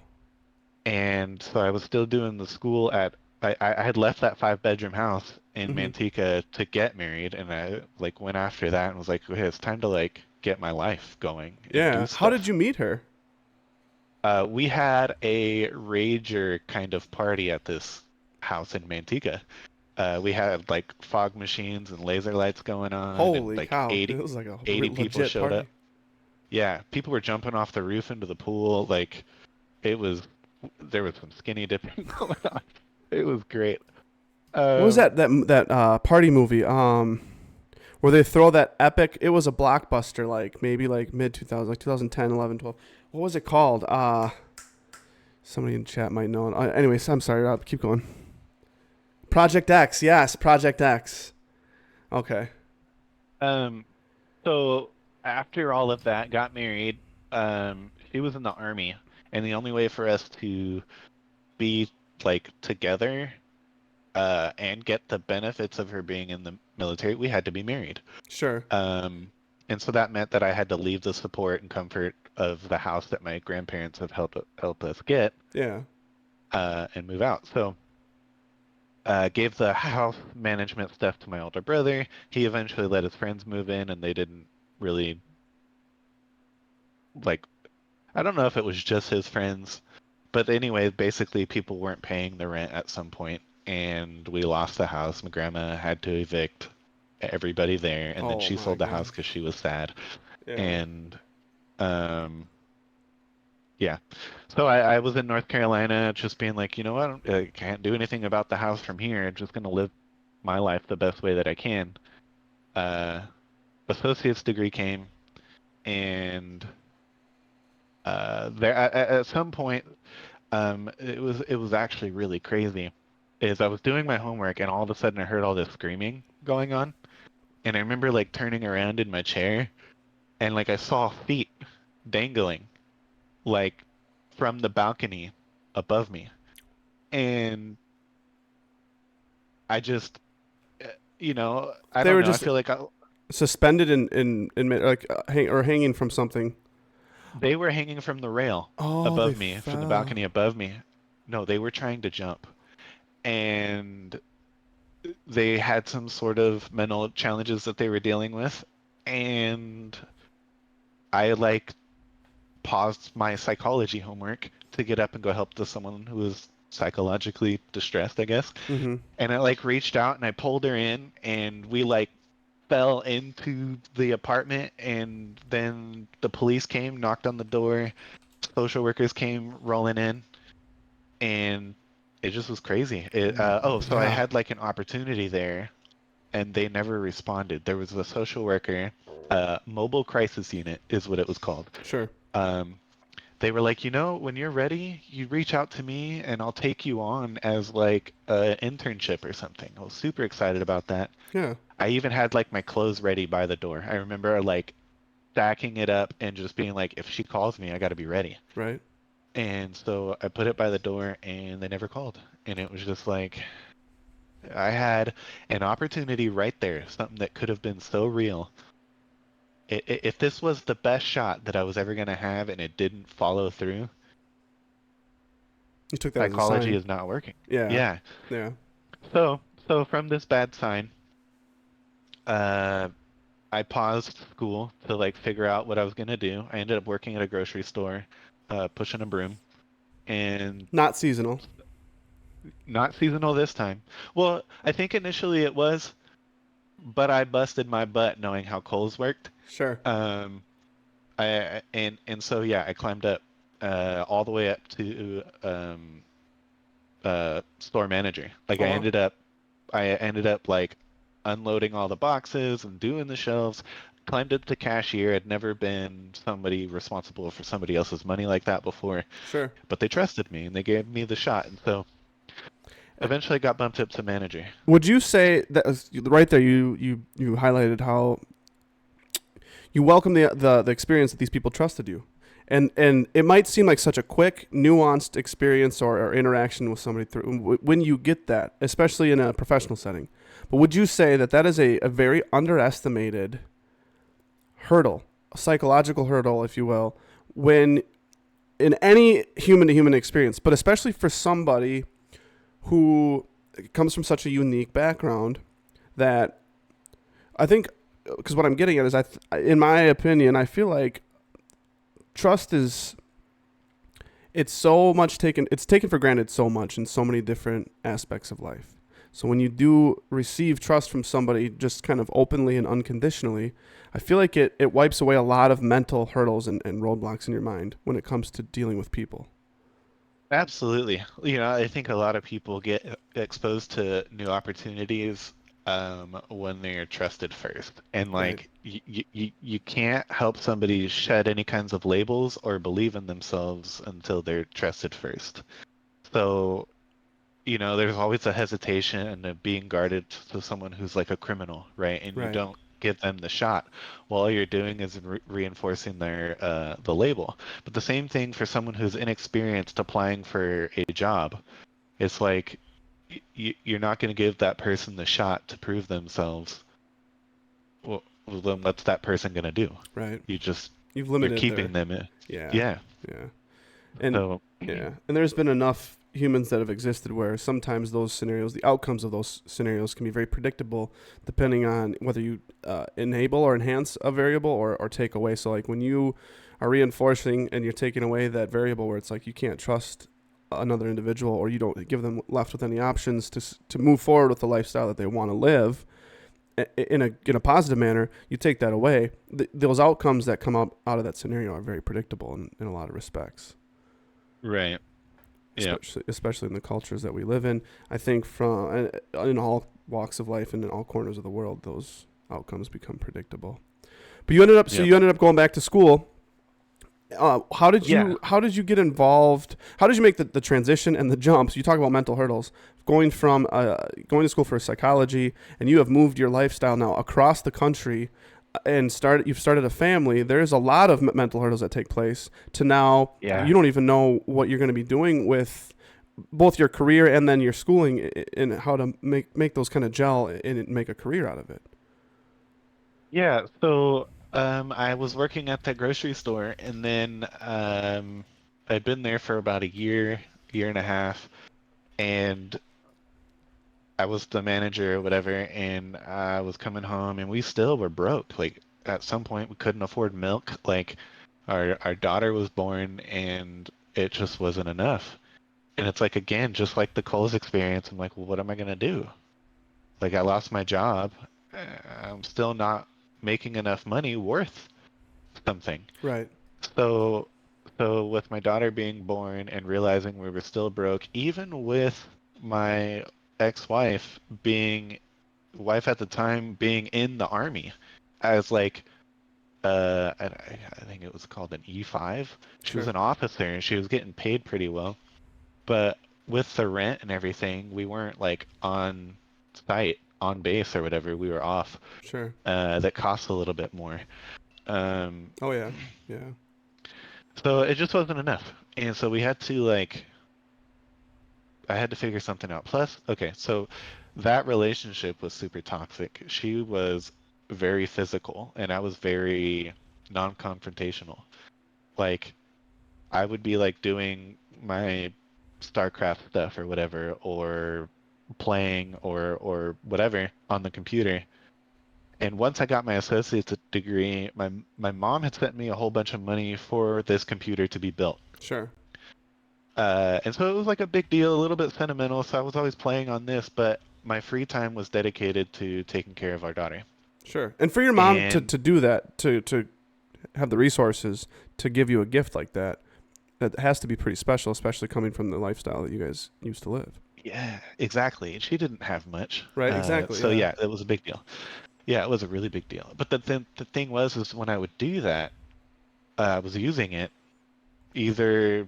And so I was still doing the school at I had left that 5-bedroom house in Manteca to get married, and I like went after that and was like, okay, it's time to like get my life going. And Yeah. do How stuff. did you meet her? We had a rager kind of party at this house in Manteca. We had like fog machines and laser lights going on. Holy and, like, cow. 80, It was like a 80 people legit showed party. up. Yeah, people were jumping off the roof into the pool. Like there was some skinny dipping going on. It was great. What was that party movie? Where they throw that epic. It was a blockbuster, like maybe like mid 2000, like 2010, 11, 12. What was it called? Somebody in chat might know. Anyways, I'm sorry, Rob. Keep going. Project X. Yes, Project X. Okay. So after all of that, got married. She was in the army, and the only way for us to be like together, and get the benefits of her being in the military, we had to be married. Sure. And so that meant that I had to leave the support and comfort of the house that my grandparents have helped us get. Yeah. And move out. So gave the house management stuff to my older brother. He eventually let his friends move in, and they didn't really like. I don't know if it was just his friends, but anyway, basically people weren't paying the rent at some point, and we lost the house. My grandma had to evict everybody there, and then she sold the house because she was sad. Yeah. And yeah. So I was in North Carolina just being like, you know what, I can't do anything about the house from here. I'm just going to live my life the best way that I can. Associate's degree came, and there at some point, it was actually really crazy. Is I was doing my homework, and all of a sudden I heard all this screaming going on, and I remember like turning around in my chair, and like I saw feet dangling, like from the balcony above me, and I just, I They don't were know. I just feel like suspended in like hanging from something. they were hanging from the rail above me, from the balcony above me. No, they were trying to jump, and they had some sort of mental challenges that they were dealing with, and I like paused my psychology homework to get up and go help someone who was psychologically distressed, I guess. Mm-hmm. And I like reached out and I pulled her in, and we like fell into the apartment, and then the police came, knocked on the door, social workers came rolling in, and it just was crazy. So I had like an opportunity there, and they never responded. There was a social worker, mobile crisis unit is what it was called. Sure. They were like, when you're ready, you reach out to me and I'll take you on as like an internship or something. I was super excited about that. Yeah. I even had like my clothes ready by the door. I remember like stacking it up and just being like, if she calls me, I got to be ready. Right. And so I put it by the door, and they never called. And it was just like, I had an opportunity right there, something that could have been so real. If this was the best shot that I was ever going to have and it didn't follow through, you took that psychology as a sign. is not working. Yeah. So from this bad sign, I paused school to like figure out what I was going to do. I ended up working at a grocery store, pushing a broom, and not seasonal. Not seasonal this time. Well, I think initially it was, but I busted my butt knowing how Kohl's worked. Sure. So yeah, I climbed up all the way up to store manager. Like I ended up like unloading all the boxes and doing the shelves. Climbed up to cashier. I'd never been somebody responsible for somebody else's money like that before. Sure. But they trusted me and they gave me the shot, and so eventually got bumped up to manager. Would you say that right there? You highlighted how you welcome the experience that these people trusted you, and it might seem like such a quick, nuanced experience or interaction with somebody through when you get that, especially in a professional setting. But would you say that is a very underestimated hurdle, a psychological hurdle, if you will, when in any human-to-human experience, but especially for somebody who comes from such a unique background, that I think, because what I'm getting at is, in my opinion, I feel like trust it's taken for granted so much in so many different aspects of life. So when you do receive trust from somebody just kind of openly and unconditionally, I feel like it wipes away a lot of mental hurdles and roadblocks in your mind when it comes to dealing with people. Absolutely. I think a lot of people get exposed to new opportunities when they're trusted first. And Right. like you can't help somebody shed any kinds of labels or believe in themselves until they're trusted first. So, there's always a hesitation and a being guarded to someone who's like a criminal, right? And you Right. don't give them the shot. Well, all you're doing is reinforcing their the label. But the same thing for someone who's inexperienced applying for a job. It's like you're not going to give that person the shot to prove themselves. Well, then what's that person going to do? Right. You've You're limited keeping their. them in. Yeah. Yeah. Yeah. And So yeah, and there's been enough humans that have existed where sometimes those scenarios, the outcomes of those scenarios can be very predictable depending on whether you enable or enhance a variable or take away. So like when you are reinforcing and you're taking away that variable where it's like you can't trust another individual or you don't give them left with any options to move forward with the lifestyle that they want to live in a positive manner, you take that away. Those outcomes that come out of that scenario are very predictable in a lot of respects. right. Yeah. Especially in the cultures that we live in. I think in all walks of life and in all corners of the world, those outcomes become predictable. But you ended up going back to school. How did you get involved? How did you make the transition and the jumps? You talk about mental hurdles. Going from going to school for psychology, and you have moved your lifestyle now across the country and you've started a family. There's a lot of mental hurdles that take place to now you don't even know what you're going to be doing with both your career and then your schooling and how to make those kind of gel and make a career out of it. Yeah, so I was working at that grocery store, and then I'd been there for about a year and a half, and I was the manager or whatever, and I was coming home, and we still were broke. Like at some point, we couldn't afford milk. Like our daughter was born, and it just wasn't enough. And it's like again, just like the Coles experience, I'm like, well, what am I gonna do? Like I lost my job. I'm still not making enough money worth something. Right. So with my daughter being born and realizing we were still broke, even with my ex-wife wife at the time being in the army as like I think it was called an E5. She was Sure. an officer and she was getting paid pretty well. But with the rent and everything, we weren't like on site, on base or whatever. We were off. Sure. That cost a little bit more. Oh yeah. Yeah. So it just wasn't enough. And so we had to I had to figure something out. Plus, okay, so that relationship was super toxic. She was very physical and I was very non-confrontational. Like I would be like doing my StarCraft stuff or whatever, or playing or whatever on the computer. And once I got my associate's degree, my mom had sent me a whole bunch of money for this computer to be built. Sure. And so it was like a big deal, a little bit sentimental. So I was always playing on this, but my free time was dedicated to taking care of our daughter. Sure. And for your mom to do that, to have the resources to give you a gift like that has to be pretty special, especially coming from the lifestyle that you guys used to live. Yeah, exactly. And she didn't have much. Right, exactly. So yeah, it was a big deal. Yeah, it was a really big deal. But the thing was when I would do that, I was using it either.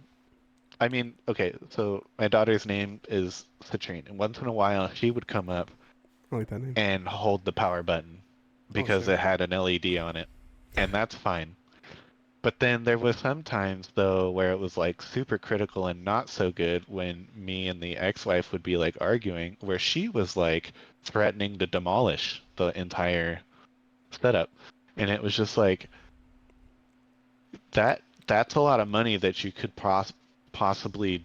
I mean, okay, so my daughter's name is Citrine, and once in a while she would come up I like that name. and hold the power button because sure. it had an LED on it, and that's fine. But then there was some times though where it was like super critical and not so good when me and the ex-wife would be like arguing, where she was like threatening to demolish the entire setup. And it was just like that's a lot of money that you could possibly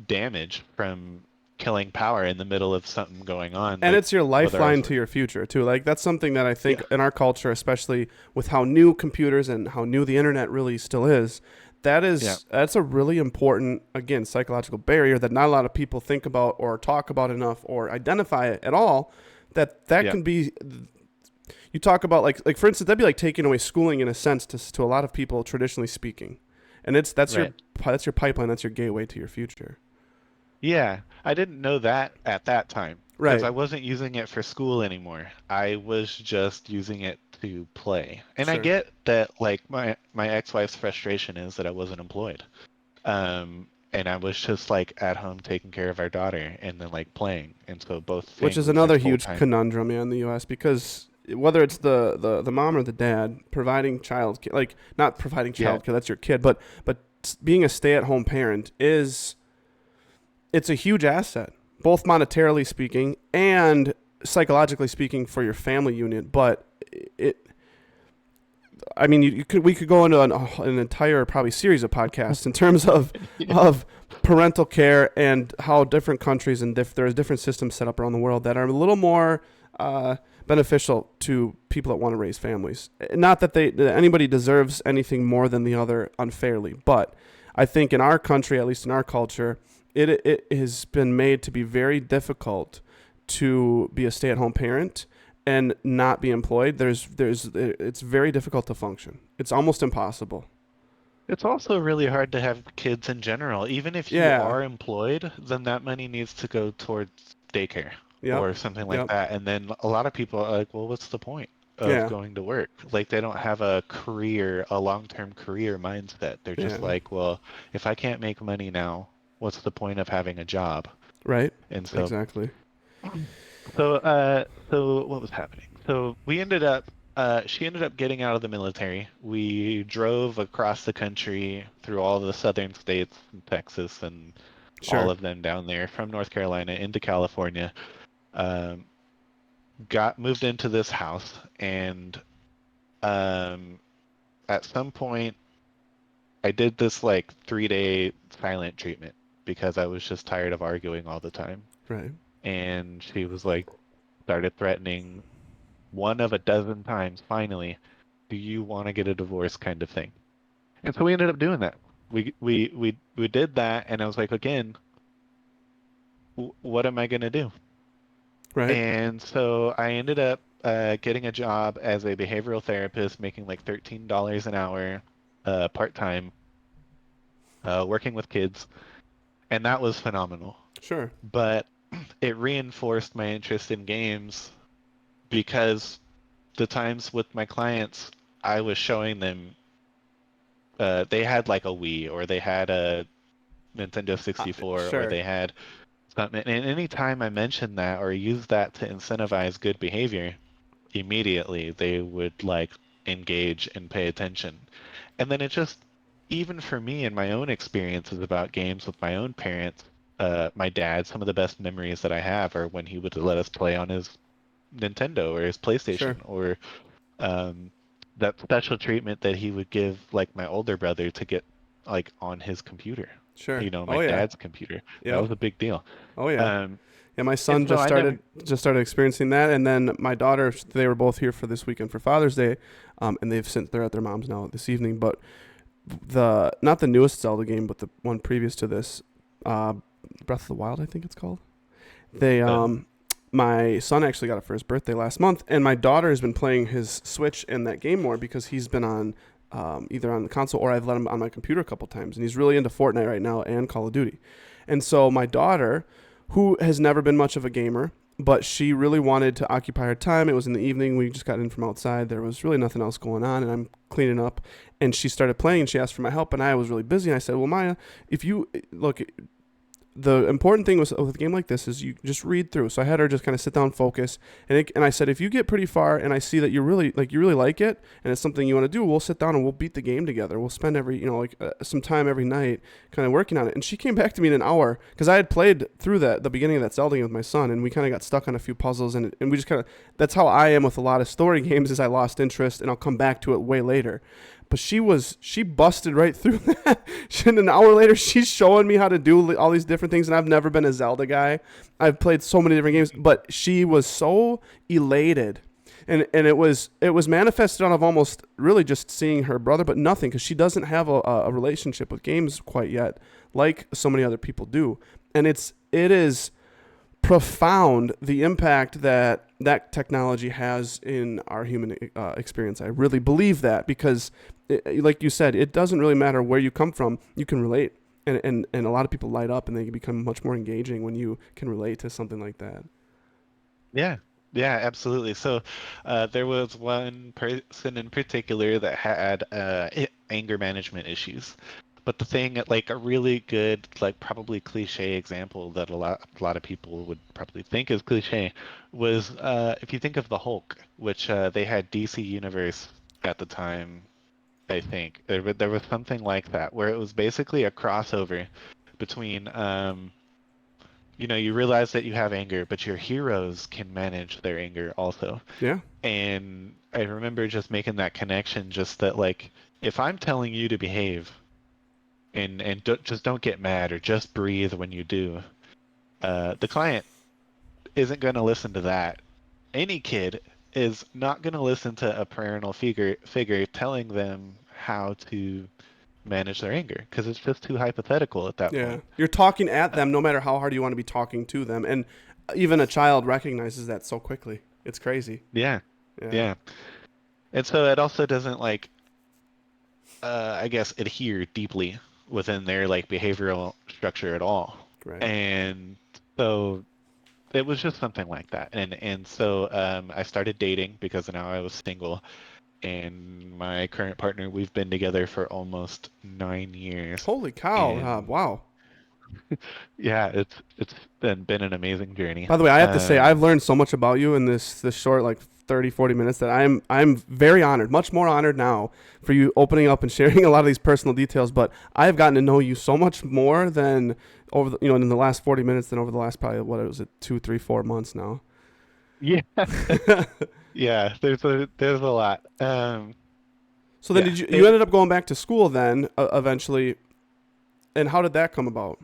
damage from killing power in the middle of something going on. And like, it's your lifeline to your future too. Like that's something that I think in our culture, especially with how new computers and how new the internet really still is, that's a really important, again, psychological barrier that not a lot of people think about or talk about enough or identify it at all. That can be. You talk about like for instance, that'd be like taking away schooling in a sense to a lot of people, traditionally speaking, and that's your pipeline, that's your gateway to your future. Yeah, I didn't know that at that time. Because Right. I wasn't using it for school anymore. I was just using it to play. And I Sure. get that like my ex-wife's frustration is that I wasn't employed. And I was just like at home taking care of our daughter and then like playing. And so both Which is things like another full huge time. conundrum in the U.S. because whether it's the mom or the dad providing child like not providing Yeah. child care, that's your kid, but being a stay-at-home parent it's a huge asset, both monetarily speaking and psychologically speaking for your family unit. But we could go into an entire probably series of podcasts in terms of of parental care and how different countries and there's different systems set up around the world that are a little more beneficial to people that want to raise families. Not that anybody deserves anything more than the other unfairly, but I think in our country, at least in our culture, it has been made to be very difficult to be a stay-at-home parent and not be employed. It's very difficult to function. It's almost impossible. It's also really hard to have kids in general. Even if you Yeah. are employed, then that money needs to go towards daycare Yep. or something like Yep. that. And then a lot of people are like, well, what's the point of Yeah. going to work? Like they don't have a long-term career mindset. They're just Yeah. like, well, if I can't make money now, what's the point of having a job? Right. And so Exactly. so what was happening? So she ended up getting out of the military. We drove across the country through all the southern states, and Texas, and Sure. all of them down there from North Carolina into California. Moved into this house, and at some point, I did this like 3-day silent treatment because I was just tired of arguing all the time. Right. And she was like, started threatening one of a dozen times, finally, do you want to get a divorce kind of thing. And so we ended up doing that. We did that, and I was like, again, what am I going to do? Right. And so I ended up getting a job as a behavioral therapist, making like $13 an hour, part-time, working with kids, and that was phenomenal. Sure. But it reinforced my interest in games because the times with my clients, I was showing them they had like a Wii or they had a Nintendo 64 or Sure. they had something. And anytime I mentioned that or used that to incentivize good behavior, immediately they would like engage and pay attention. And then it just, even for me and my own experiences about games with my own parents, my dad, some of the best memories that I have are when he would let us play on his Nintendo or his PlayStation, Sure. or that special treatment that he would give like my older brother to get like on his computer. Sure. My Oh, yeah. dad's computer. Yep. That was a big deal. Oh yeah. Yeah, my son and so just started experiencing that, and then my daughter, they were both here for this weekend for Father's Day, and they're at their mom's now this evening. But not the newest Zelda game, but the one previous to this, Breath of the Wild, I think it's called. They my son actually got it for his birthday last month, and my daughter has been playing his Switch and that game more because he's been on either on the console or I've let him on my computer a couple times, and he's really into Fortnite right now and Call of Duty. And so my daughter, who has never been much of a gamer, but she really wanted to occupy her time. It was in the evening. We just got in from outside. There was really nothing else going on, and I'm cleaning up. And she started playing, and she asked for my help, and I was really busy. And I said, well, Maya, if you look, the important thing with a game like this is you just read through. So I had her just kind of sit down, focus, and I said, if you get pretty far and I see that you really like it, and it's something you want to do, we'll sit down and we'll beat the game together. We'll spend some time every night kind of working on it. And she came back to me in an hour because I had played through the beginning of that Zelda game with my son, and we kind of got stuck on a few puzzles, and we just kind of, that's how I am with a lot of story games, is I lost interest and I'll come back to it way later. But she busted right through that. And an hour later, she's showing me how to do all these different things. And I've never been a Zelda guy. I've played so many different games, but she was so elated. And it was manifested out of almost really just seeing her brother, but nothing, because she doesn't have a relationship with games quite yet, like so many other people do. And it is profound, the impact that technology has in our human experience. I really believe that, because like you said, it doesn't really matter where you come from. You can relate, and a lot of people light up and they become much more engaging when you can relate to something like that. Yeah, yeah, absolutely. So, there was one person in particular that had anger management issues. But the thing, like a really good, like probably cliche example that a lot of people would probably think is cliche, was if you think of the Hulk, which they had DC Universe at the time, I think there was something like that where it was basically a crossover between you realize that you have anger, but your heroes can manage their anger also. Yeah. And I remember just making that connection, just that like if I'm telling you to behave and just don't get mad or just breathe when you do, the client isn't going to listen to that. Any kid is not going to listen to a parental figure telling them how to manage their anger because it's just too hypothetical at that Yeah. point. You're talking at them no matter how hard you want to be talking to them. And even a child recognizes that so quickly. It's crazy. Yeah, Yeah. yeah. And so it also doesn't like I guess adhere deeply within their like behavioral structure at all. Right. And so it was just something like that. And so I started dating because now I was single, and my current partner, we've been together for almost 9 years. Holy cow, Rob. And Wow. yeah, it's been an amazing journey. By the way, I have to say I've learned so much about you in this short like 30, 40 minutes that I'm very honored, much more honored now for you opening up and sharing a lot of these personal details, but I've gotten to know you so much more than over the, in the last 40 minutes than over the last probably what was it 2, 3, 4 months now. Yeah. Yeah, there's a lot. So then Yeah, you ended up going back to school then eventually, and how did that come about?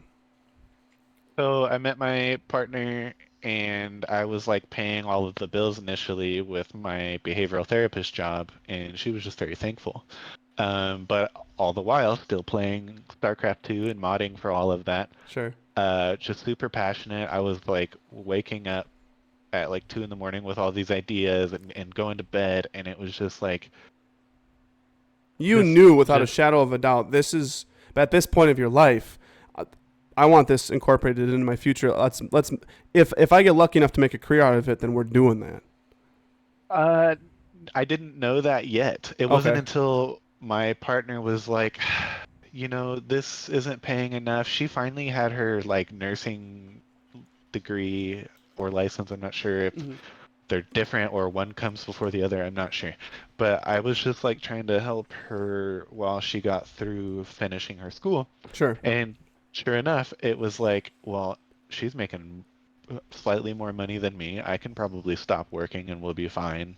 So I met my partner and I was like paying all of the bills initially with my behavioral therapist job, and she was just very thankful. But all the while still playing StarCraft 2 and modding for all of that. Sure. Just super passionate. I was like waking up at like 2 in the morning with all these ideas and going to bed, and it was just like You just knew without a just shadow of a doubt this is at this point of your life. I want this incorporated into my future. Let's if I get lucky enough to make a career out of it, then we're doing that. uh I didn't know that yet. It wasn't Okay. until my partner was like, this isn't paying enough. She finally had her like nursing degree or license. I'm not sure if Mm-hmm. they're different or one comes before the other. I'm not sure. But I was just like trying to help her while she got through finishing her school. Sure. And sure enough, it was like, well, she's making slightly more money than me. I can probably stop working and we'll be fine.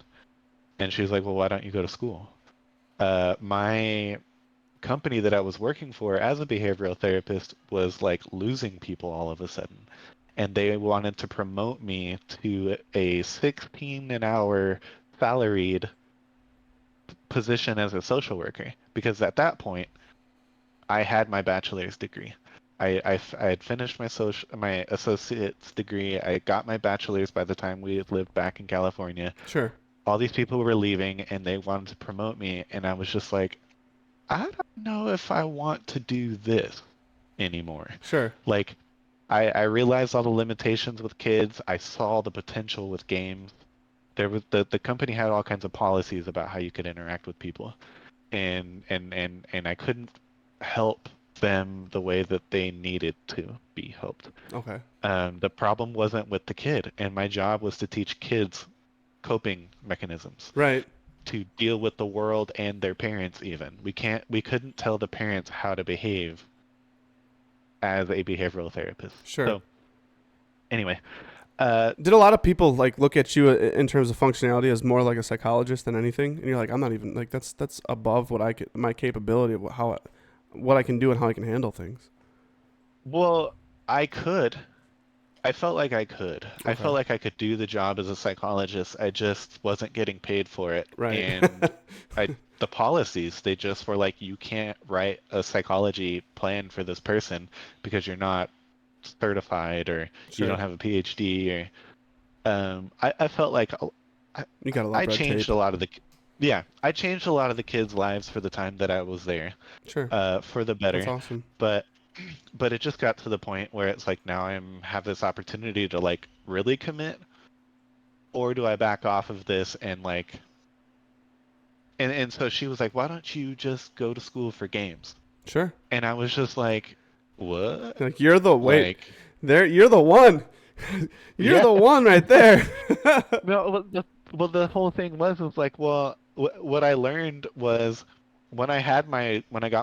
And she's like, well, why don't you go to school? My company that I was working for as a behavioral therapist was like losing people all of a sudden. And they wanted to promote me to a 16 an hour salaried position as a social worker because at that point I had my bachelor's degree. I had finished my associate's degree. I got my bachelor's by the time we had lived back in California. Sure. All these people were leaving and they wanted to promote me, and I was just like, I don't know if I want to do this anymore. Sure. Like, I realized all the limitations with kids. I saw the potential with games. There was the company had all kinds of policies about how you could interact with people, and I couldn't help them the way that they needed to be helped. Okay. The problem wasn't with the kid, and my job was to teach kids coping mechanisms Right. to deal with the world and their parents even. We couldn't tell the parents how to behave as a behavioral therapist. Sure. So anyway, did a lot of people like look at you in terms of functionality as more like a psychologist than anything? And you're like, I'm not even like that's above what my capability of what I can do and how I can handle things. well, I felt like I could. I Okay. felt like I could do the job as a psychologist. I just wasn't getting paid for it. Right. And the policies, they just were like, you can't write a psychology plan for this person because you're not certified or you Sure. don't have a PhD or I felt like You got a lot I of red changed tape. a lot of I changed a lot of the kids' lives for the time that I was there. Sure. For the better. That's awesome. But it just got to the point where it's like now have this opportunity to like really commit or do I back off of this and like, and so she was like, why don't you just go to school for games? Sure. And I was just like, what? Like you're the Like, you're the one. You're the one right there. No, the whole thing was like, well, what I learned was when I got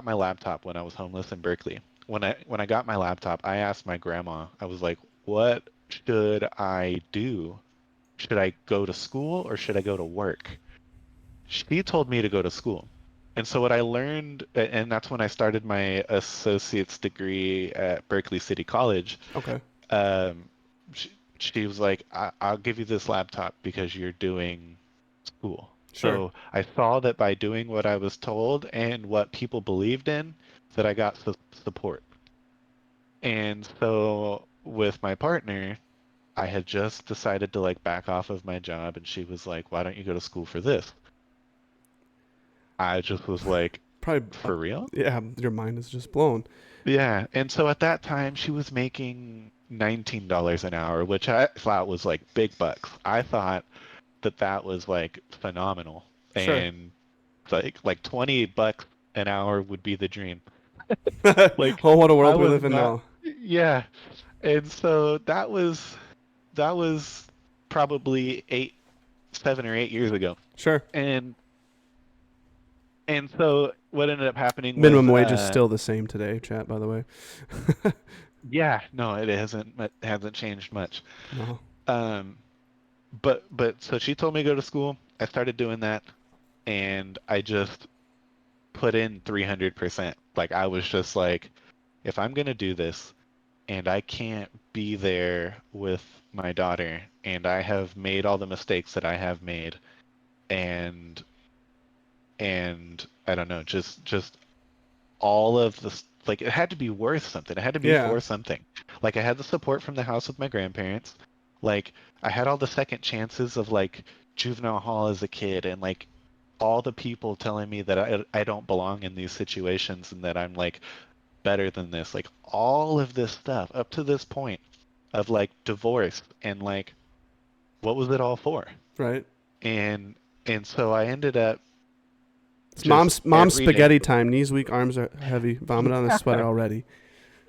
my laptop when I was homeless in Berkeley. When I got my laptop, I asked my grandma. I was like, what should I do? Should I go to school or should I go to work? She told me to go to school. And so what I learned, and that's when I started my associate's degree at Berkeley City College. Okay. Um, she, she was like, I'll give you this laptop because you're doing school. Sure. So I saw that by doing what I was told and what people believed in, that I got support. And so with my partner, I had just decided to like back off of my job, and she was like, why don't you go to school for this? I just was like, Probably for real? Yeah, your mind is just blown. Yeah, and so at that time she was making $19 an hour, which I thought was like big bucks. I thought that was like phenomenal, Sure. and like $20 an hour would be the dream. Like, Oh, what a I world we was live in not, now. yeah, and so that was probably 7 or 8 years ago, Sure. and so what ended up happening was Minimum wage is still the same today, chat, by the way. yeah, no, it hasn't changed much. No. But so she told me to go to school. I started doing that, and I just put in 300%. Like I was just like, if I'm gonna do this, and I can't be there with my daughter, and I have made all the mistakes that I have made, and I don't know, just all of this, like it had to be worth something. It had to be Yeah. for something. Like I had the support from the house with my grandparents. Like I had all the second chances of like juvenile hall as a kid, and like all the people telling me that I don't belong in these situations and that I'm like better than this. Like all of this stuff up to this point of like divorce, and like what was it all for? Right. And so I ended up It's just mom's every day. spaghetti time. Knees weak, arms are heavy. Vomit on the sweater already.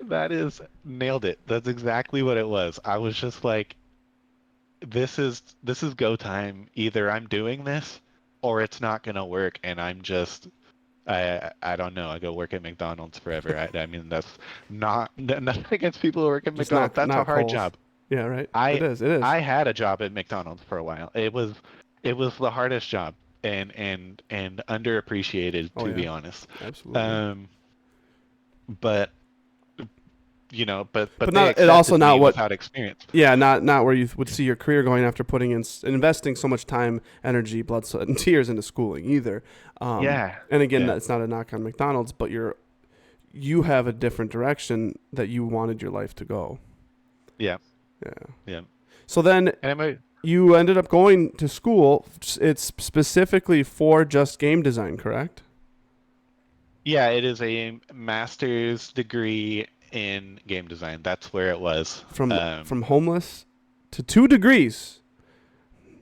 That is nailed it. That's exactly what it was. I was just like, this is go time. Either I'm doing this or it's not gonna work, and I don't know. I go work at McDonald's forever. I mean, that's nothing against people who work at Just McDonald's. That's a not hard Kohl's. job. Yeah, right. I It is. I had a job at McDonald's for a while. It was the hardest job, and underappreciated, Oh, to yeah. be honest. Absolutely. But but But they not it accepted also not me what without experience. Yeah, not where you would see your career going after putting in investing so much time, energy, blood, sweat, and tears into schooling either. Yeah. And again, Yeah. that's not a knock on McDonald's, but you have a different direction that you wanted your life to go. Yeah. Yeah. Yeah. So then you ended up going to school. It's specifically for just game design, correct? Yeah, it is a master's degree in game design. That's where it was. From homeless to 2 degrees.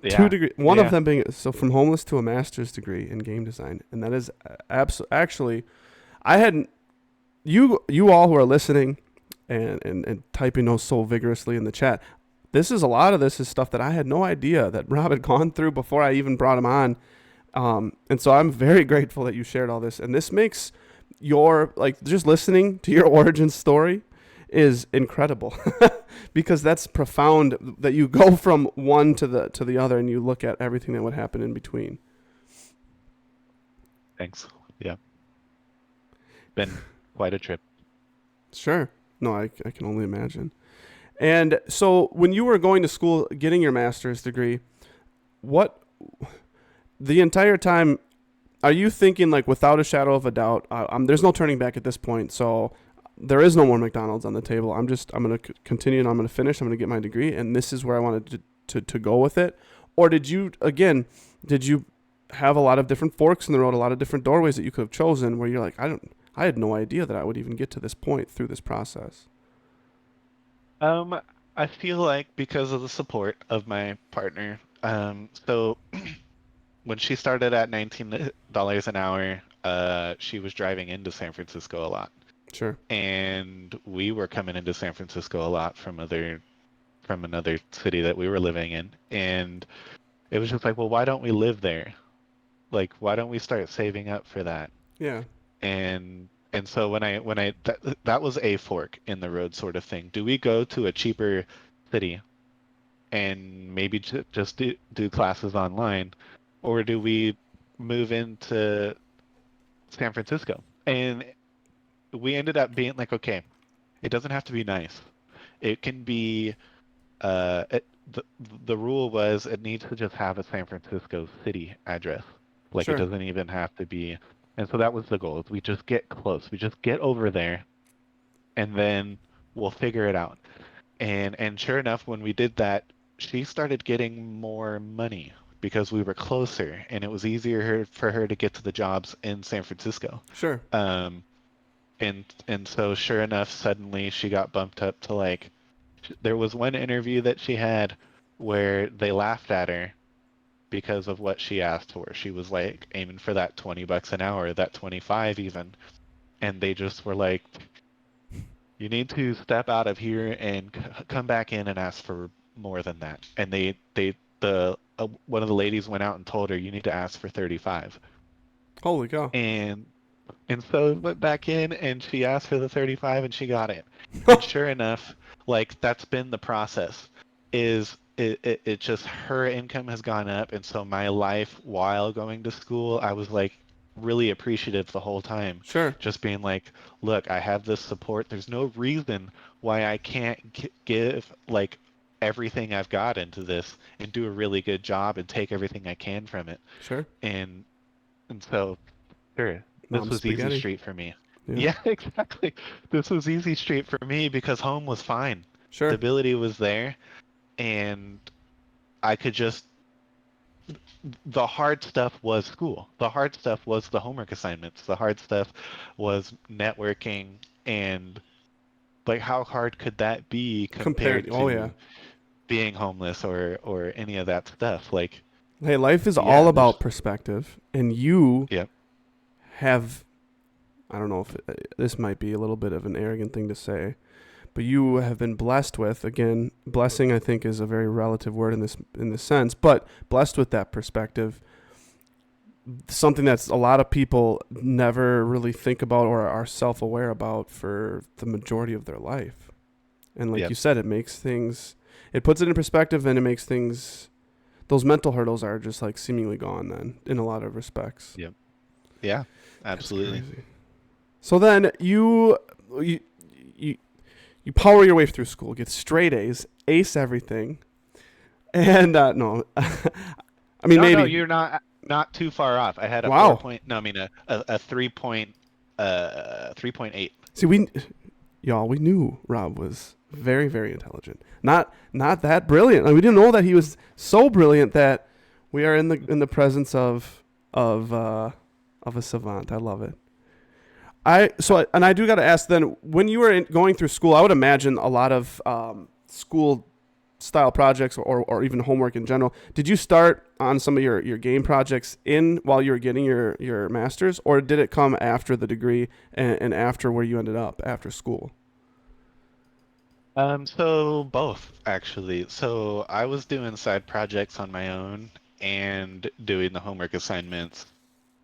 Yeah. 2 degree. One Yeah. of them being from homeless to a master's degree in game design, and that is actually, I hadn't. You all who are listening and typing those so vigorously in the chat. A lot of this is stuff that I had no idea that Rob had gone through before I even brought him on. And so I'm very grateful that you shared all this. And this makes just listening to your origin story is incredible because that's profound that you go from one to the other and you look at everything that would happen in between. Thanks. Yeah. Been quite a trip. Sure. No, I can only imagine. And so when you were going to school, getting your master's degree, the entire time, are you thinking like without a shadow of a doubt, there's no turning back at this point. So there is no more McDonald's on the table. I'm going to continue and I'm going to finish. I'm going to get my degree. And this is where I wanted to go with it. Or did you have a lot of different forks in the road, a lot of different doorways that you could have chosen where you're like, I had no idea that I would even get to this point through this process? I feel like because of the support of my partner, So when she started at $19 an hour, she was driving into San Francisco a lot. Sure. And we were coming into San Francisco a lot from another city that we were living in. And it was just like, well, why don't we live there? Like, why don't we start saving up for that? Yeah. And so that was a fork in the road sort of thing. Do we go to a cheaper city and maybe just do classes online, or do we move into San Francisco? And we ended up being like, okay, it doesn't have to be nice. It can be the rule was it needs to just have a San Francisco city address. Like it Sure. doesn't even have to be. And so that was the goal. Is we just get close. We just get over there, and then we'll figure it out. And sure enough, when we did that, she started getting more money because we were closer, and it was easier for her to get to the jobs in San Francisco. Sure. And so sure enough, suddenly she got bumped up to like. There was one interview that she had where they laughed at her because of what she asked for. She was like aiming for that $20 an hour, that 25 even, and they just were like, "You need to step out of here and come back in and ask for more than that." And one of the ladies went out and told her, "You need to ask for 35." Holy cow. And so went back in and she asked for the 35 and she got it. And sure enough, like that's been the process. Is it just her income has gone up, and so my life while going to school, I was like really appreciative the whole time. Sure. Just being like, look, I have this support. There's no reason why I can't give like everything I've got into this and do a really good job and take everything I can from it. Sure. And so sure. This Mom's was spaghetti. easy street for me. Yeah. Yeah, exactly. This was easy street for me because home was fine. Sure. Stability was there, and I could just. The hard stuff was school. The hard stuff was the homework assignments. The hard stuff was networking, and like how hard could that be compared Oh, to yeah. being homeless or any of that stuff? Like, Hey, life is yeah, all about perspective, and you Yep. have, I don't know if this might be a little bit of an arrogant thing to say, but you have been blessed with, again, blessing I think is a very relative word in this sense, but blessed with that perspective, something that's a lot of people never really think about or are self-aware about for the majority of their life. And like Yep. you said, it puts it in perspective, and it makes things, those mental hurdles are just like seemingly gone then in a lot of respects. Yep. Yeah, absolutely. So then you power your way through school, get straight A's, ace everything, and no, I mean maybe No, you're not too far off. I had a Wow. 4 point. No, I mean a 3.8. See, we knew Rob was very, very intelligent. Not that brilliant. Like, we didn't know that he was so brilliant that we are in the presence of a savant. I love it. I do got to ask then, when you were going through school, I would imagine a lot of school style projects or even homework in general. Did you start on some of your game projects while you were getting your master's, or did it come after the degree and after where you ended up after school? So both actually. So I was doing side projects on my own and doing the homework assignments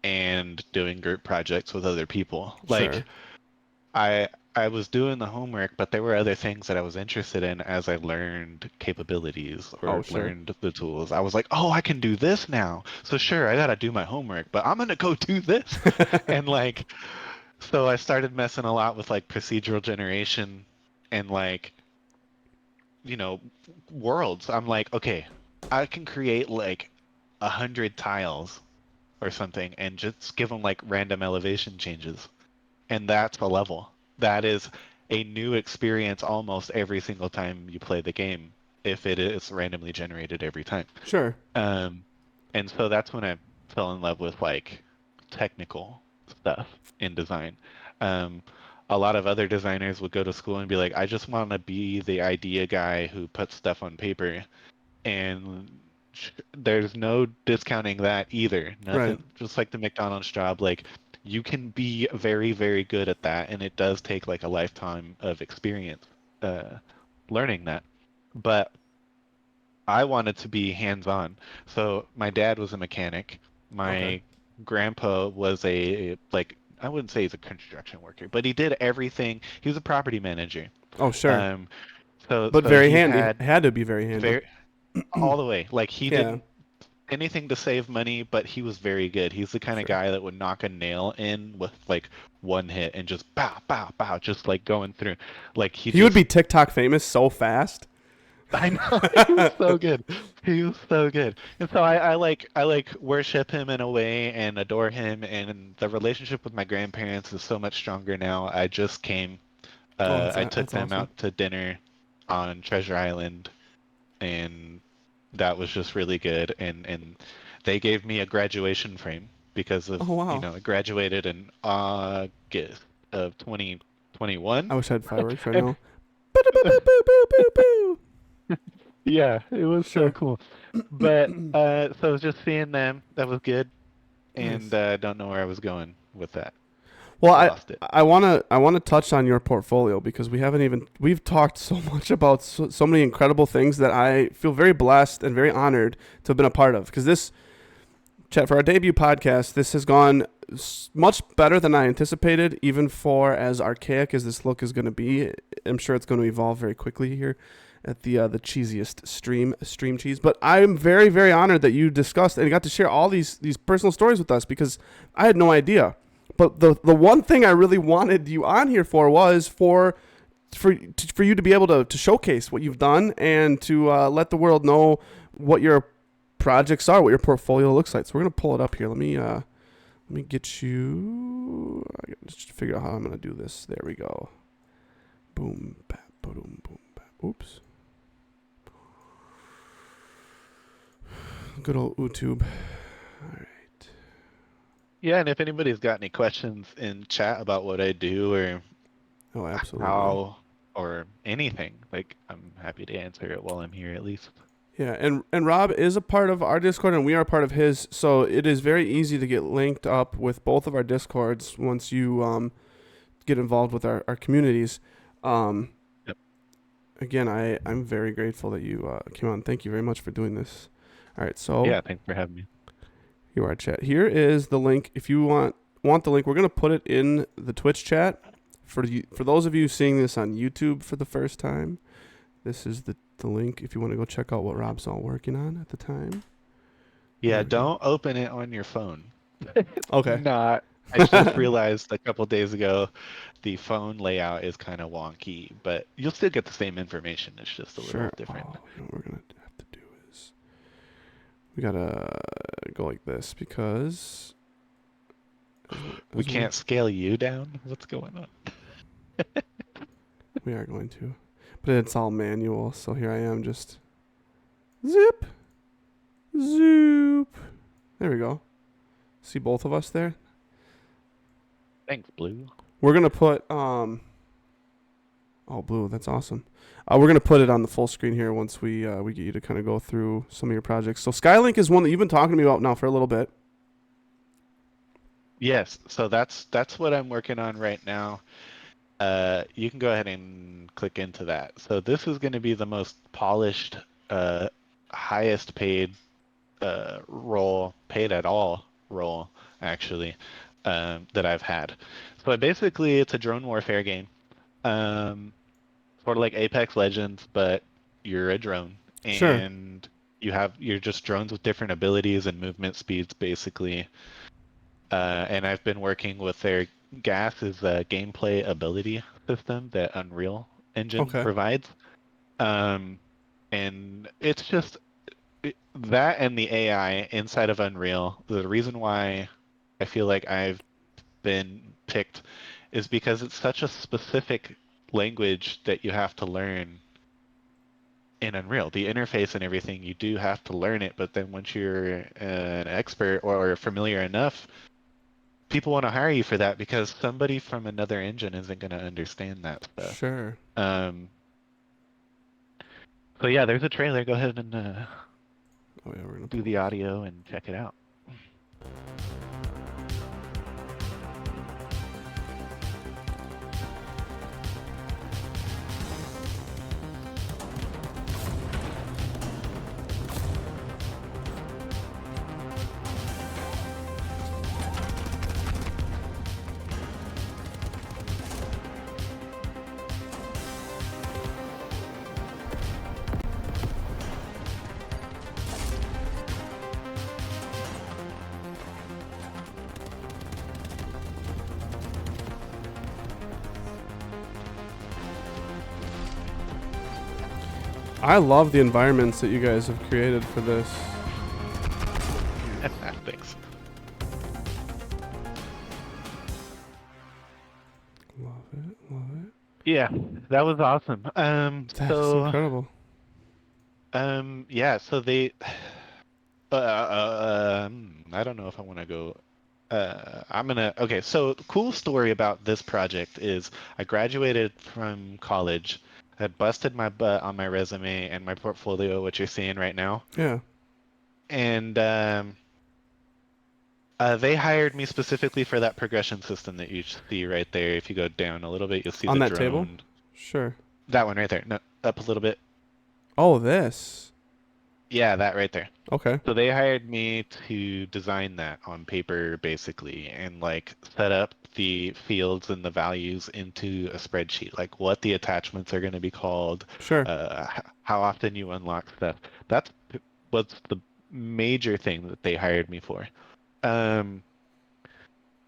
and doing group projects with other people. Like Sure. I was doing the homework, but there were other things that I was interested in as I learned capabilities or Oh, sure. learned the tools. I was like, oh, I can do this now. So sure, I gotta do my homework, but I'm gonna go do this. And like, so I started messing a lot with like procedural generation and like, worlds. I'm like, okay, I can create like 100 tiles or something and just give them like random elevation changes. And that's a level. That is a new experience almost every single time you play the game, if it is randomly generated every time. Sure. And so that's when I fell in love with like technical stuff in design. A lot of other designers would go to school and be like, I just want to be the idea guy who puts stuff on paper. And there's no discounting that either. Right. Nothing, just like the McDonald's job, like you can be very, very good at that, and it does take like a lifetime of experience learning that. But I wanted to be hands-on. So my dad was a mechanic. Okay. My grandpa was a like I wouldn't say he's a construction worker, but he did everything. He was a property manager. Oh, sure. Um, so But so very he handy. Had to be very handy. very all the way. Like he Yeah. did anything to save money, but he was very good. He's the kind of Sure. guy that would knock a nail in with like one hit and just bow, bow, bow, just like going through. Like He would be TikTok famous so fast. I know he was so good. He was so good, and so I like worship him in a way and adore him. And the relationship with my grandparents is so much stronger now. I just came. I took That's them awesome. out to dinner on Treasure Island, and that was just really good. And they gave me a graduation frame because of Oh, wow. I graduated in August of 2021. I wish I had fireworks right And now. Boo-boo-boo-boo-boo-boo-boo. yeah, it was so Sure. cool. But so just seeing them, that was good. And Nice. don't know where I was going with that. Well, Lost it. I wanna touch on your portfolio because we've talked so much about so many incredible things that I feel very blessed and very honored to have been a part of. Because this chat for our debut podcast, this has gone much better than I anticipated. Even for as archaic as this look is going to be, I'm sure it's going to evolve very quickly here at the cheesiest stream cheese. But I'm very, very honored that you discussed and got to share all these personal stories with us because I had no idea. But the one thing I really wanted you on here for was for you to be able to showcase what you've done and to let the world know what your projects are, what your portfolio looks like. So we're gonna pull it up here. Let me get you. I gotta just figure out how I'm gonna do this. There we go. Boom, bap, boom, boom, bap. Oops. Good old YouTube. All right. Yeah, and if anybody's got any questions in chat about what I do or Oh, absolutely. how or anything, like I'm happy to answer it while I'm here at least. Yeah, and Rob is a part of our Discord, and we are a part of his, so it is very easy to get linked up with both of our Discords once you get involved with our communities. Yep. Again, I'm very grateful that you came on. Thank you very much for doing this. All right, so Yeah, thanks for having me. here are chat. Here is the link. If you want the link, we're gonna put it in the Twitch chat for those of you seeing this on YouTube for the first time. This is the link if you want to go check out what Rob's all working on at the time. Yeah, don't open it on your phone. Okay. Not. I just realized a couple days ago the phone layout is kind of wonky, but you'll still get the same information. It's just a little different. Oh, you know what we're gonna have to do is we gotta go like this because We can't scale you down? What's going on? We are going to, but it's all manual. So here I am, just zip, zoop. There we go. See both of us there. Thanks, Blue. We're gonna put oh, Blue, that's awesome. We're gonna put it on the full screen here once we get you to kind of go through some of your projects. So Skylink is one that you've been talking to me about now for a little bit. Yes, so that's what I'm working on right now. You can go ahead and click into that. So this is going to be the most polished, highest paid role, paid at all role, actually, that I've had. So basically, it's a drone warfare game, sort of like Apex Legends, but you're a drone, Sure. and you're just drones with different abilities and movement speeds, basically. And I've been working with their GAS is a gameplay ability system that Unreal Engine provides. And it's just that and the AI inside of Unreal. The reason why I feel like I've been picked is because it's such a specific language that you have to learn in Unreal. The interface and everything, you do have to learn it, but then once you're an expert or familiar enough, people want to hire you for that because somebody from another engine isn't going to understand that stuff. Sure. So yeah, there's a trailer. Go ahead and Oh yeah, we're gonna do the audio and check it out. I love the environments that you guys have created for this. Thanks. Love it, love it. Yeah, that was awesome. That's incredible. Yeah, so they, I don't know if I want to go. Okay, so cool story about this project is I graduated from college, had busted my butt on my resume and my portfolio, which you're seeing right now. Yeah. And they hired me specifically for that progression system that you see right there. If you go down a little bit, you'll see On the that table? drone. Sure. That one right there. No, up a little bit. Oh, this. Yeah, that right there. Okay. So they hired me to design that on paper, basically, and like set up the fields and the values into a spreadsheet, like what the attachments are going to be called, Sure. how often you unlock stuff. That's what's the major thing that they hired me for. And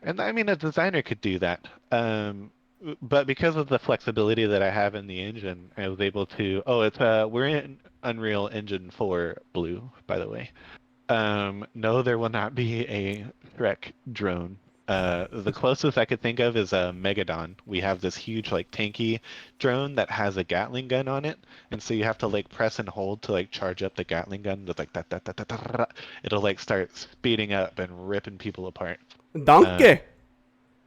I mean, a designer could do that. But because of the flexibility that I have in the engine, I was able to. Oh, we're in Unreal Engine 4 Blue, by the way. No, there will not be a Shrek drone. The closest I could think of is a Megadon. We have this huge, like, tanky drone that has a Gatling gun on it, and so you have to like press and hold to like charge up the Gatling gun with like that. It'll like start speeding up and ripping people apart. Donkey.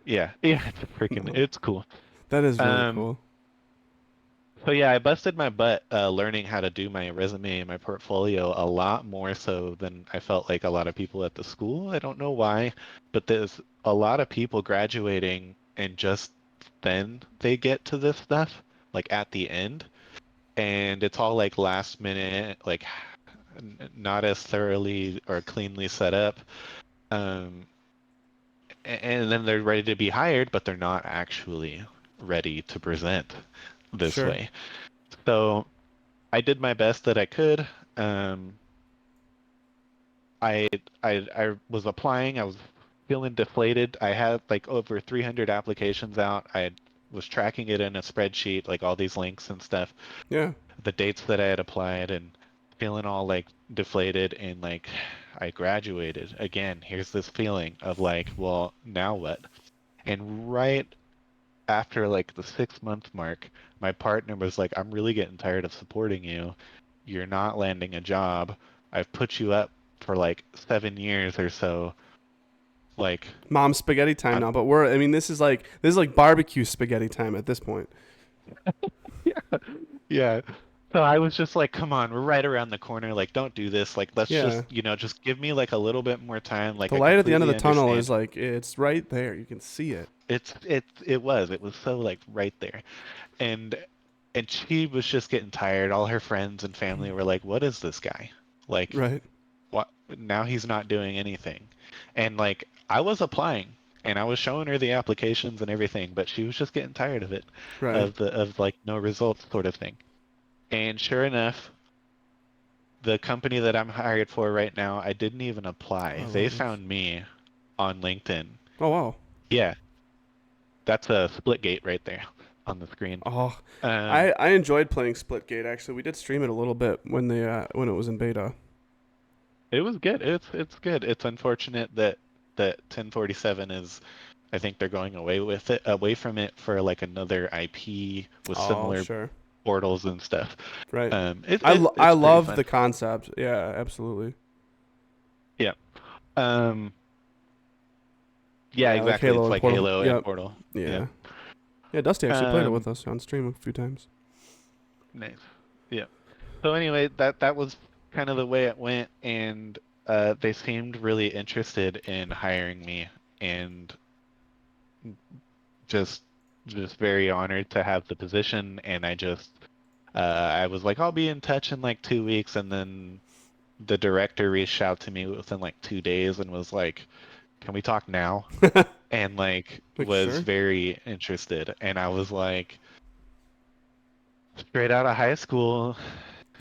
Yeah, it's freaking, it's cool. That is really cool. So yeah, I busted my butt learning how to do my resume and my portfolio a lot more so than I felt like a lot of people at the school. I don't know why, but there's a lot of people graduating and just then they get to this stuff, like at the end, and it's all like last minute, like not as thoroughly or cleanly set up. And then they're ready to be hired, but they're not actually ready to present this way. So I did my best that I could. I was applying. I was feeling deflated. I had like over 300 applications out. I was tracking it in a spreadsheet, like all these links and stuff. Yeah. The dates that I had applied and feeling all like deflated and like I graduated. Again, here's this feeling of like, well, now what? And right after like the 6-month mark, my partner was like, I'm really getting tired of supporting you. You're not landing a job. I've put you up for like 7 years or so. Like Mom spaghetti time now, but this is like barbecue spaghetti time at this point. Yeah. So I was just like, come on, we're right around the corner. Like, don't do this. Like, let's just, just give me like a little bit more time. Like The light at the end of the tunnel is like, it's right there. You can see it. It was so like right there. And she was just getting tired. All her friends and family were like, what is this guy? Like, right. What? Now he's not doing anything. And like, I was applying and I was showing her the applications and everything, but she was just getting tired of it, right. of like no results sort of thing. And sure enough, the company that I'm hired for right now, I didn't even apply. They found me on LinkedIn. Oh, wow. Yeah. That's a Splitgate right there on the screen. Oh, I enjoyed playing Splitgate, actually. We did stream it a little bit when it was in beta. It was good. It's good. It's unfortunate that 1047 is, I think they're going away from it for like another IP with similar portals and stuff. Right. I love the concept. Yeah, absolutely. Yeah. Yeah, exactly. Like it's like Halo and Portal. Yeah. Yeah, Dusty actually played it with us on stream a few times. Nice. Yeah. So anyway, that was kind of the way it went, and they seemed really interested in hiring me, and just very honored to have the position. And I was like, I'll be in touch in like 2 weeks, and then the director reached out to me within like 2 days and was like, can we talk now? And like was sure. very interested, and I was like, straight out of high school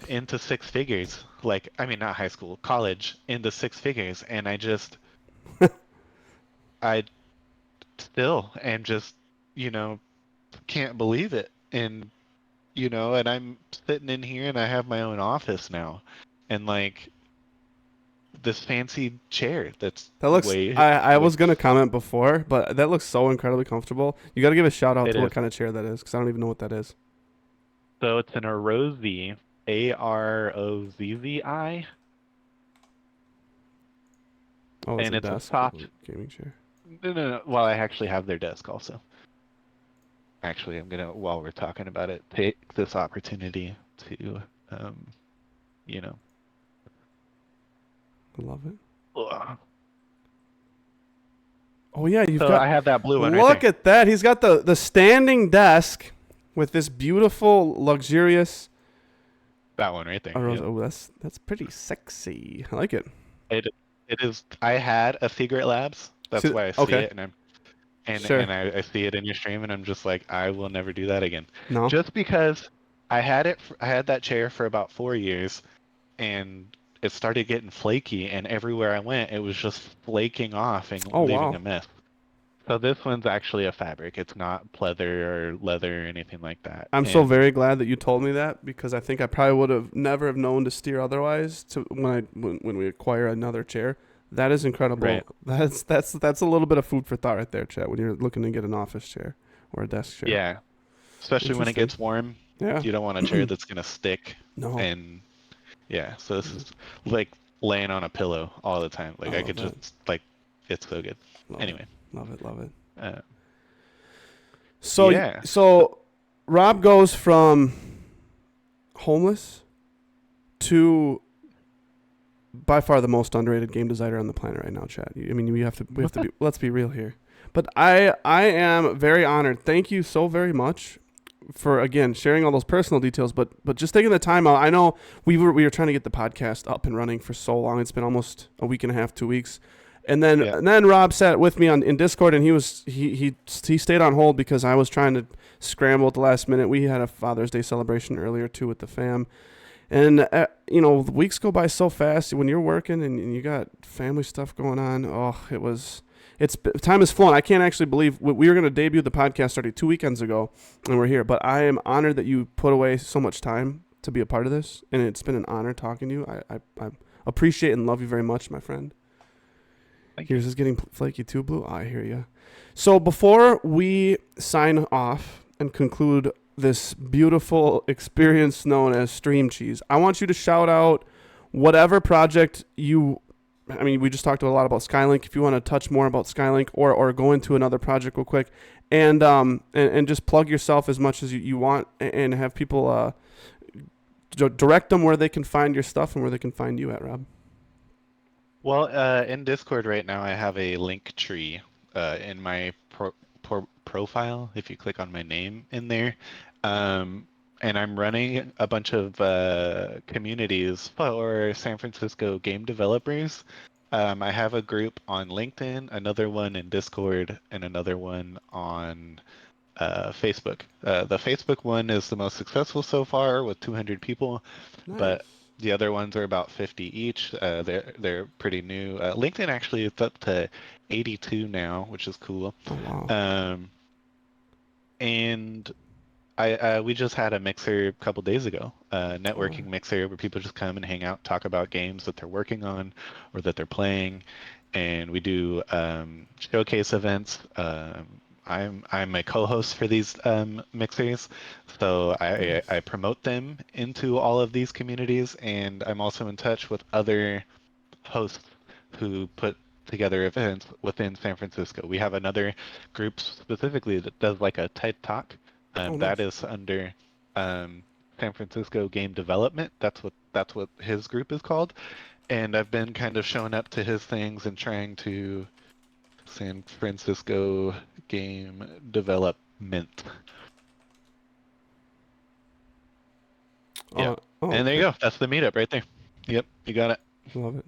into six figures. Like, I mean, not high school, college into six figures. And I still am just, you know, can't believe it. And, and I'm sitting in here and I have my own office now. And like this fancy chair that's That looks. way. I was gonna comment before, but that looks so incredibly comfortable. You got to give a shout out It to what is. kind of chair that is, because I don't even know what that is. So it's an Arozzi, Arozzi. Oh, it's And a it's a desk soft gaming chair. No. Well, I actually have their desk also. Actually, I'm gonna, while we're talking about it, take this opportunity to, you know. I love it. Ugh. Oh yeah, you've So got. I have that blue one right Look there. at that. He's got the standing desk with this beautiful, luxurious. That one right there. Arose. Yep. Oh, that's pretty sexy. I like it. It is. I had a Secret Labs. That's See- why I see okay. it, and Sure. I see it in your stream, and I'm just like, I will never do that again. No. Just because I had that chair for about 4 years, and it started getting flaky, and everywhere I went, it was just flaking off and Oh, leaving wow. a mess. So this one's actually a fabric. It's not pleather or leather or anything like that. I'm so And very glad that you told me that, because I think I probably would have never have known to steer otherwise. To when we acquire another chair, that is incredible. Right. That's a little bit of food for thought right there, chat. When you're looking to get an office chair or a desk chair. yeah, especially when it Interesting. gets warm. Yeah. You don't want a chair that's gonna stick. No. And yeah, so this is like laying on a pillow all the time. Like I love could that. just like, it's so good. Love Anyway. it. Love it. Love it. So So Rob goes from homeless to by far the most underrated game designer on the planet right now, chat. I mean, we have to be. Let's be real here. But I am very honored. Thank you so very much for again sharing all those personal details. But just taking the time out. I know we were trying to get the podcast up and running for so long. It's been almost a week and a half, 2 weeks. And then Rob sat with me in Discord, and he stayed on hold because I was trying to scramble at the last minute. We had a Father's Day celebration earlier too with the fam, and the weeks go by so fast when you're working and you got family stuff going on. Oh, time is flown. I can't actually believe we were going to debut the podcast starting 2 weekends ago, and we're here. But I am honored that you put away so much time to be a part of this, and it's been an honor talking to you. I appreciate and love you very much, my friend. Yours is getting flaky too, Blue. I hear you. So before we sign off and conclude this beautiful experience known as Stream Cheese, I want you to shout out whatever project we just talked a lot about Skylink. If you want to touch more about Skylink or go into another project real quick, and just plug yourself as much as you want, and have people direct them where they can find your stuff and where they can find you at, Rob. Well, in Discord right now, I have a link tree in my profile. If you click on my name in there, and I'm running a bunch of communities for San Francisco game developers. I have a group on LinkedIn, another one in Discord, and another one on Facebook. The Facebook one is the most successful so far with 200 people, Nice. but the other ones are about 50 each. They're pretty new. LinkedIn actually is up to 82 now, which is cool. Oh, wow. And we just had a mixer a couple days ago, a networking mixer where people just come and hang out, talk about games that they're working on or that they're playing, and we do showcase events. I'm a co-host for these mixers, so I promote them into all of these communities, and I'm also in touch with other hosts who put together events within San Francisco. We have another group specifically that does like a TED Talk. Nice. That is under San Francisco Game Development. That's what that's what his group is called. And I've been kind of showing up to his things and trying to San Francisco game development. Yeah. And there you go. That's the meetup right there. Yep, you got it. Love it.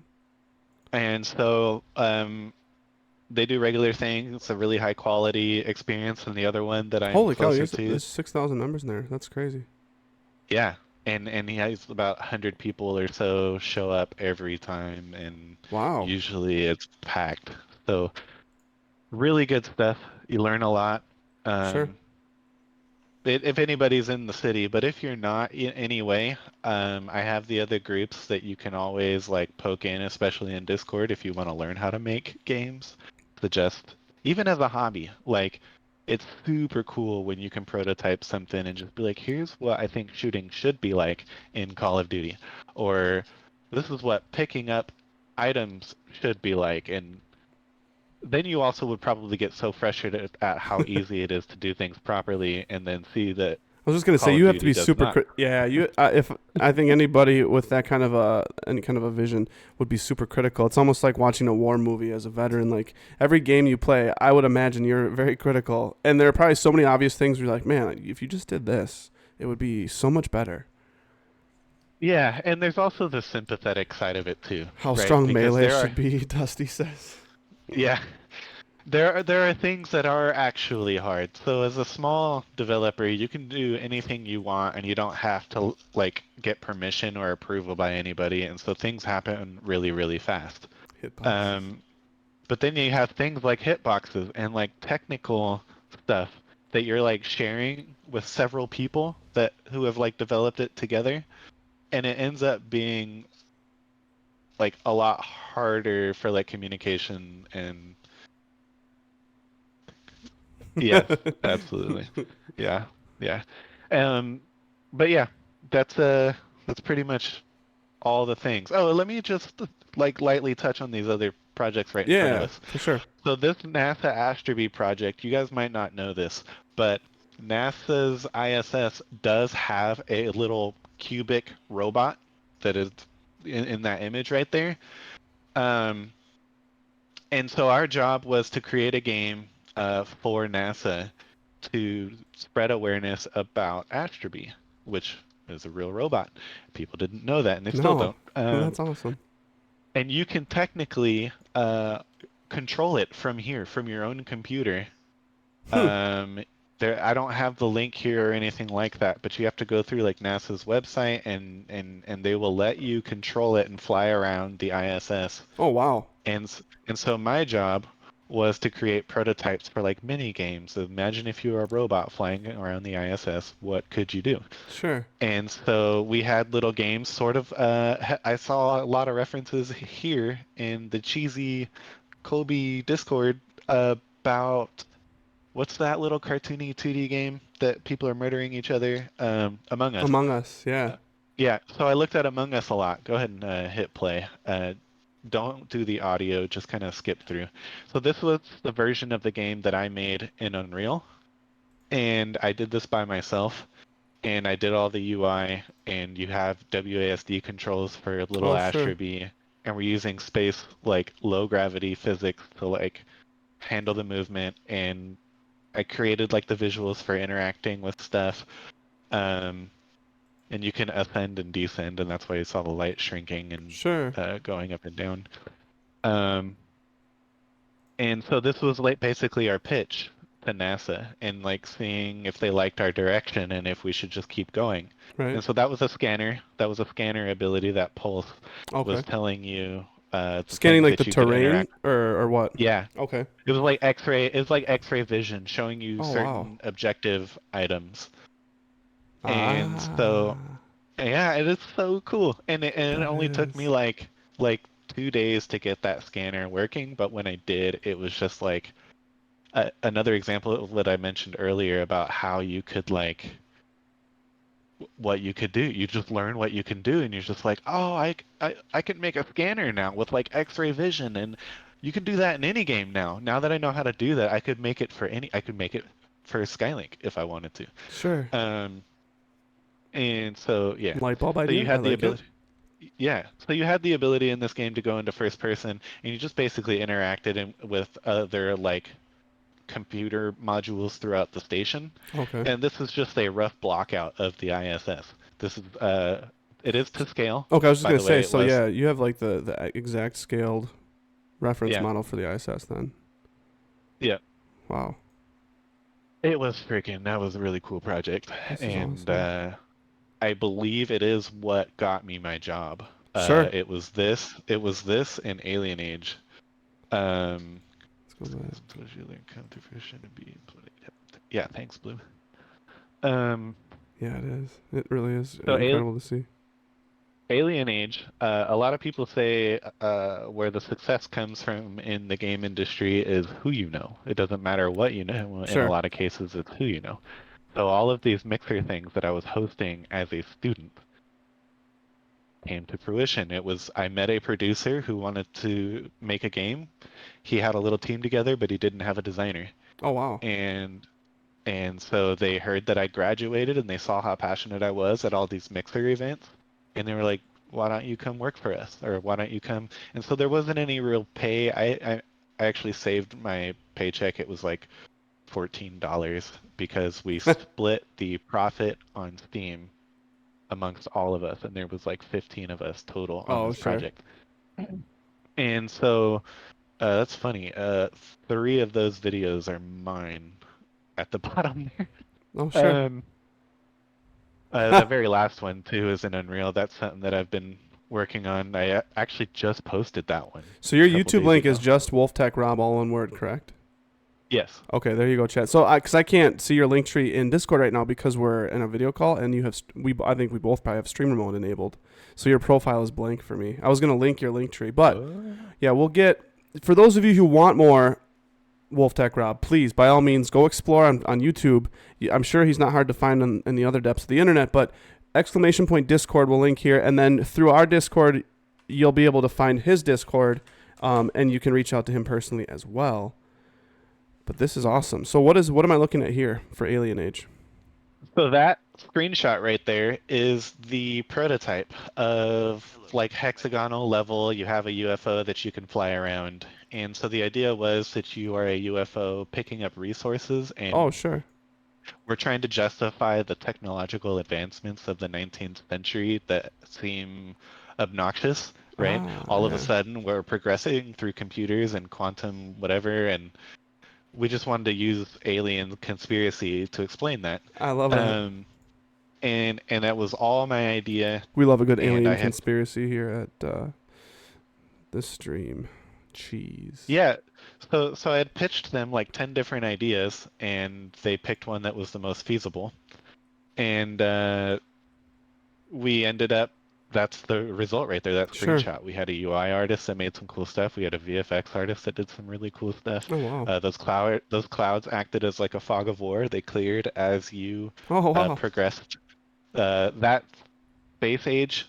And so they do regular things. It's a really high quality experience, and the other one that I'm Holy cow, closer to. there's 6,000 members in there. That's crazy. Yeah, and he has about 100 people or so show up every time, and wow, usually it's packed. So really good stuff. You learn a lot. Sure. If anybody's in the city, but if you're not anyway, I have the other groups that you can always like poke in, especially in Discord, if you want to learn how to make games. Suggest even as a hobby, like it's super cool when you can prototype something and just be like, here's what I think shooting should be like in Call of Duty, or this is what picking up items should be like, and then you also would probably get so frustrated at how easy it is to do things properly, and then see that. I was just gonna say you have to be super. Yeah, you. If I think anybody with that kind of any kind of a vision would be super critical. It's almost like watching a war movie as a veteran. Like every game you play, I would imagine you're very critical, and there are probably so many obvious things where you're like, man, if you just did this, it would be so much better. Yeah, and there's also the sympathetic side of it too. How right? strong Because melee should be, Dusty says. Yeah. There are things that are actually hard. So as a small developer, you can do anything you want, and you don't have to like get permission or approval by anybody, and so things happen really, really fast. But then you have things like hitboxes and like technical stuff that you're like sharing with several people who have like developed it together, and it ends up being like a lot harder for like communication and yes, absolutely. Yeah. But yeah, that's pretty much all the things. Oh, let me just like lightly touch on these other projects right in front of us. For sure. So this NASA Astrobee project, you guys might not know this, but NASA's ISS does have a little cubic robot that is in that image right there. And so our job was to create a game for NASA to spread awareness about Astrobee, which is a real robot. People didn't know that, and they still don't. That's awesome. And you can technically control it from here, from your own computer. I don't have the link here or anything like that, but you have to go through like NASA's website, and they will let you control it and fly around the ISS. Oh wow! And so my job was to create prototypes for like mini games. Imagine if you were a robot flying around the ISS, what could you do? Sure. And so we had little games, sort of. I saw a lot of references here in the cheesy Kobe Discord about what's that little cartoony 2D game that people are murdering each other? Among Us. Among Us, yeah. Yeah. So I looked at Among Us a lot. Go ahead and hit play. Don't do the audio, just kind of skip through. So this was the version of the game that I made in Unreal, and I did this by myself, and I did all the UI, and you have WASD controls for little Astrobee, and we're using space, like low gravity physics to like handle the movement, and I created like the visuals for interacting with stuff. And you can ascend and descend, and that's why you saw the light shrinking and going up and down. And so this was like basically our pitch to NASA, and like seeing if they liked our direction and if we should just keep going. Right. And so that was a scanner. That was a scanner ability that Pulse was telling you. Scanning like the terrain or what? Yeah. Okay. It was like X-ray. It was like X-ray vision, showing you certain objective items. And so, yeah, it is so cool. And it only took me like 2 days to get that scanner working. But when I did, it was just like another example of what I mentioned earlier about how you could like what you could do. You just learn what you can do, and you're just like, oh, I can make a scanner now with like X-ray vision, and you can do that in any game now. Now that I know how to do that, I could make it for Skylink if I wanted to. Sure. And so yeah, light bulb so idea. you had the ability. Yeah, so you had the ability in this game to go into first person, and you just basically interacted with other like computer modules throughout the station. Okay. And this is just a rough block out of the ISS. This is it is to scale. Okay, I was just By gonna the way, say. it So was. yeah, you have like the exact scaled reference Yeah. model for the ISS then. Yeah. Wow. It was freaking. That was a really cool project, This is and awesome. I believe it is what got me my job. Sure. It was this. It was this and Alien Age. Um, Let's go back. come to fruition and be implemented. Yeah, thanks, Blue. Um, Yeah, it is. It really is so incredible to see. Alien Age, a lot of people say where the success comes from in the game industry is who you know. It doesn't matter what you know. In a Sure. lot of cases, it's who you know. So all of these mixer things that I was hosting as a student came to fruition. I met a producer who wanted to make a game. He had a little team together, but he didn't have a designer. Oh wow. And so they heard that I graduated and they saw how passionate I was at all these mixer events. And they were like, why don't you come work for us? Or why don't you come? And so there wasn't any real pay. I actually saved my paycheck. It was like $14 because we split the profit on Steam amongst all of us. And there was like 15 of us total on this Sure. project. And so that's funny. 3 of those videos are mine at the bottom there. Oh sure. The very last one too is in Unreal. That's something that I've been working on. I actually just posted that one. So your a couple YouTube days link ago. is just WolfTechRob, all one word, correct? Yes. Okay, there you go, chat. So, because I can't see your link tree in Discord right now because we're in a video call, and you have I think we both probably have streamer mode enabled, so your profile is blank for me. I was gonna link your link tree, but yeah, we'll get for those of you who want more WolfTechRob, please by all means go explore on YouTube. I'm sure he's not hard to find in the other depths of the internet, but !Discord will link here, and then through our Discord, you'll be able to find his Discord, and you can reach out to him personally as well. But this is awesome. So what am I looking at here for Alien Age? So that screenshot right there is the prototype of like hexagonal level. You have a UFO that you can fly around. And so the idea was that you are a UFO picking up resources, and Oh, sure. we're trying to justify the technological advancements of the 19th century that seem obnoxious, right? All of a sudden, we're progressing through computers and quantum whatever, and we just wanted to use alien conspiracy to explain that. I love that. And that was all my idea. We love a good and alien I had- conspiracy here at the stream. Cheese. Yeah. So I had pitched them like 10 different ideas, and they picked one that was the most feasible. And we ended up, that's the result right there, that Sure. screenshot. We had a UI artist that made some cool stuff. We had a VFX artist that did some really cool stuff. Oh, wow. Those clouds acted as like a fog of war. They cleared as you progressed. That space age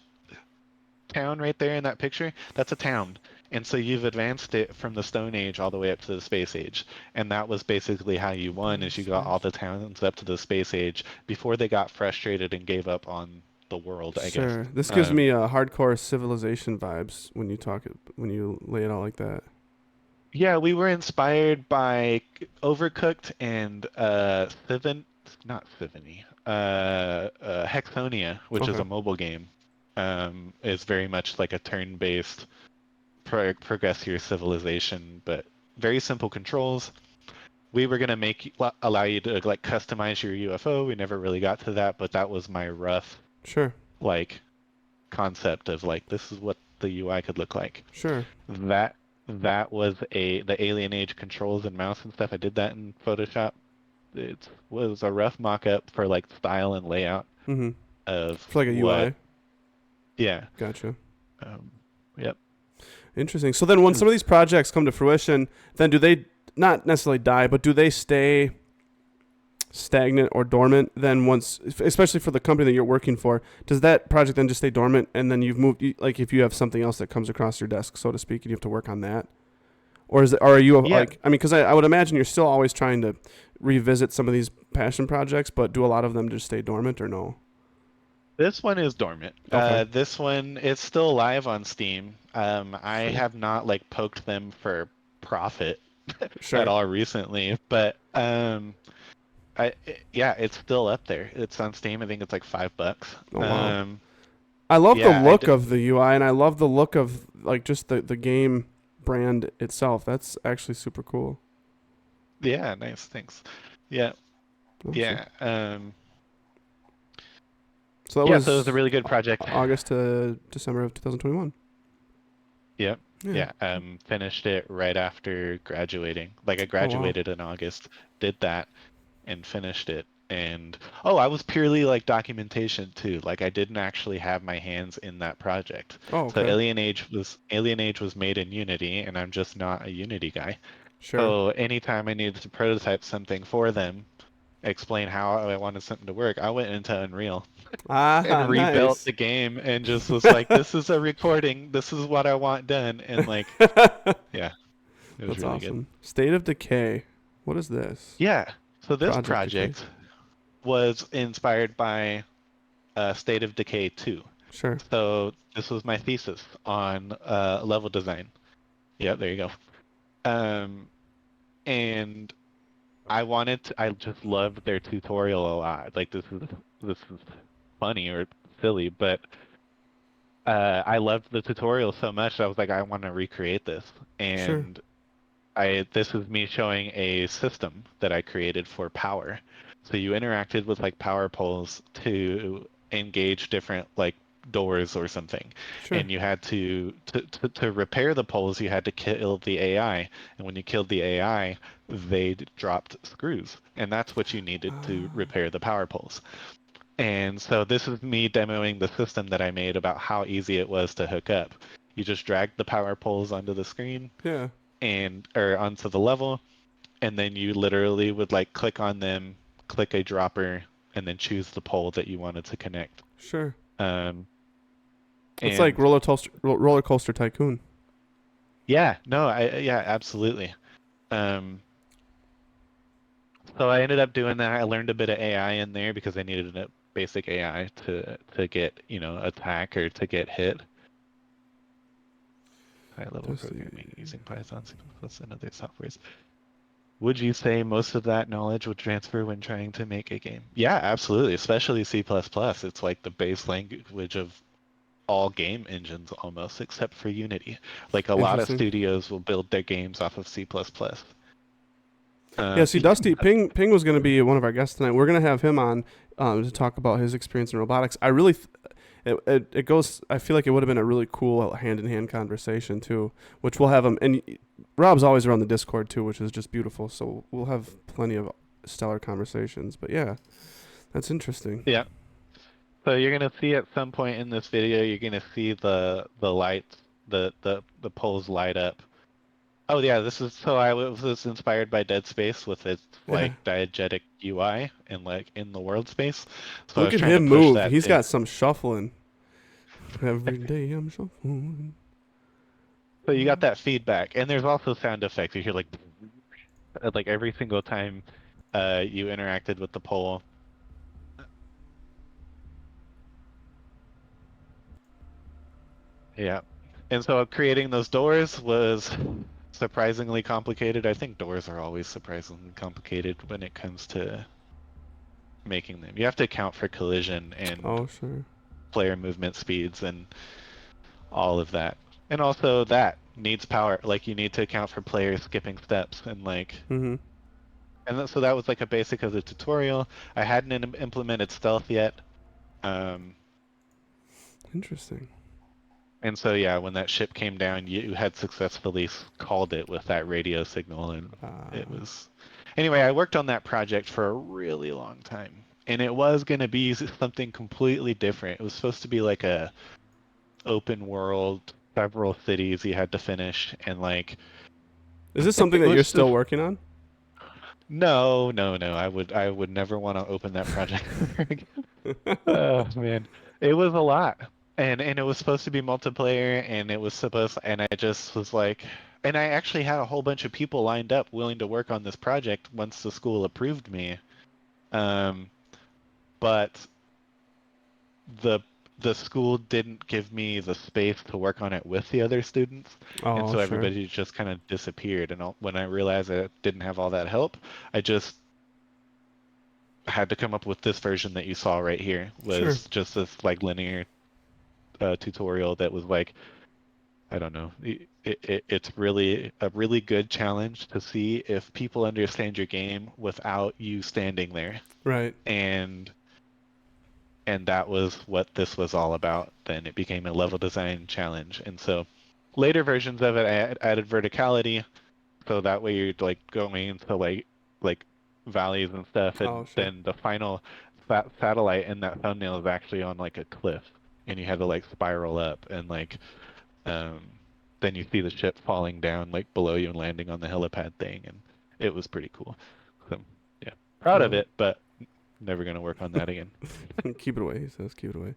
town right there in that picture, that's a town. And so you've advanced it from the Stone Age all the way up to the Space Age. And that was basically how you won, is you got all the towns up to the Space Age before they got frustrated and gave up on the world, I guess. Sure. This gives me hardcore Civilization vibes when you lay it out like that. Yeah, we were inspired by Overcooked and Hexonia, which is a mobile game. Is very much like a turn-based progress your civilization, but very simple controls. We were gonna allow you to like customize your UFO. We never really got to that, but that was my rough like concept of like this is what the UI could look like. Sure. That was the Alien Age controls and mouse and stuff. I did that in Photoshop. It was a rough mock-up for like style and layout of for like a UI. Yeah. Gotcha. Yep. Interesting. So then when some of these projects come to fruition, then do they not necessarily die, but do they stay stagnant or dormant then once, especially for the company that you're working for, does that project then just stay dormant and then you've moved, like if you have something else that comes across your desk, so to speak, and you have to work on that? Or are you like, I mean, because I would imagine you're still always trying to revisit some of these passion projects, but do a lot of them just stay dormant or no? This one is dormant. Okay. This one it's still live on Steam. I have not like poked them for profit at Sure. all recently, but yeah, it's still up there. It's on Steam. I think it's like $5. Oh wow. I love the Yeah, look of the UI, and I love the look of like just the game brand itself. That's actually super cool. Yeah, nice. Thanks. Yeah. Awesome. Yeah. So that yeah, was so it was a really good project. August to December of 2021. Yep. Yeah. Yeah. Finished it right after graduating. Like I Oh wow. graduated in August, did that, and finished it. And I was purely like documentation too. Like I didn't actually have my hands in that project. Oh, So okay. Alien Age was made in Unity, and I'm just not a Unity guy. Sure. So anytime I needed to prototype something for them, explain how I wanted something to work, I went into Unreal and rebuilt Nice. the game and just was like, this is a recording, this is what I want done, and like, yeah, it was That's really awesome. good. State of Decay. What is this? Yeah, so this Project Decay. project was inspired by State of Decay 2. Sure. So this was my thesis on level design. Yeah, there you go. And I just loved their tutorial a lot. Like this is funny or silly, but I loved the tutorial so much that I was like, I want to recreate this. Sure. And this is me showing a system that I created for power. So you interacted with like power poles to engage different like doors or something. Sure. And you had to repair the poles, you had to kill the AI. And when you killed the AI, they dropped screws. And that's what you needed to repair the power poles. And so this is me demoing the system that I made about how easy it was to hook up. You just drag the power poles onto the screen Yeah. or onto the level, and then you literally would like click on them, click a dropper, and then choose the pole that you wanted to connect. Sure. And It's like roller coaster tycoon. yeah, no, yeah, absolutely. So I ended up doing that. I learned a bit of AI in there because I needed a basic AI to get, attack or to get hit. High level programming using Python, C++, and other softwares. Would you say most of that knowledge would transfer when trying to make a game? Yeah, absolutely, especially C++. It's like the base language of all game engines almost, except for Unity. Like a lot of studios will build their games off of C++. Yeah, see, Dusty Ping was going to be one of our guests tonight. We're going to have him on to talk about his experience in robotics. I really, it goes. I feel like it would have been a really cool hand-in-hand conversation too, which we'll have him. And Rob's always around the Discord too, which is just beautiful. So we'll have plenty of stellar conversations. But yeah, that's interesting. Yeah. So you're gonna see at some point in this video, you're gonna see the lights, the poles light up. Oh yeah, I was inspired by Dead Space with its like diegetic UI and like in the world space. So look at him move. He's got some shuffling. Every day I'm shuffling. So you got that feedback, and there's also sound effects. You hear like every single time you interacted with the pole. Yeah, and so creating those doors was surprisingly complicated. I think doors are always surprisingly complicated when it comes to making them. You have to account for collision and player movement speeds and all of that. And also that needs power. Like you need to account for players skipping steps and like and so that was like a basic of the tutorial. I hadn't implemented stealth yet. Interesting. And so yeah, when that ship came down, you had successfully called it with that radio signal, and it was. Anyway, I worked on that project for a really long time, and it was going to be something completely different. It was supposed to be like a open world, several cities you had to finish, and like. Is this something that you're still working on? No. I would never want to open that project again. Oh man, it was a lot. And it was supposed to be multiplayer, and I just was like, and I actually had a whole bunch of people lined up willing to work on this project once the school approved me. But the school didn't give me the space to work on it with the other students, and Oh, so sure. everybody just kind of disappeared. And when I realized I didn't have all that help, I just had to come up with this version that you saw right here. Was Sure. just this like linear tutorial that was like, I don't know. It's really a really good challenge to see if people understand your game without you standing there. Right. And that was what this was all about. Then it became a level design challenge. And so later versions of it, I added verticality, so that way you're like going into like valleys and stuff. And Oh, sure. then the final satellite in that thumbnail is actually on like a cliff, and you had to like spiral up, and like then you see the ship falling down like below you and landing on the helipad thing, and it was pretty cool. So yeah, proud of Cool. it, but never gonna work on that again. Keep it away. He says, keep it away.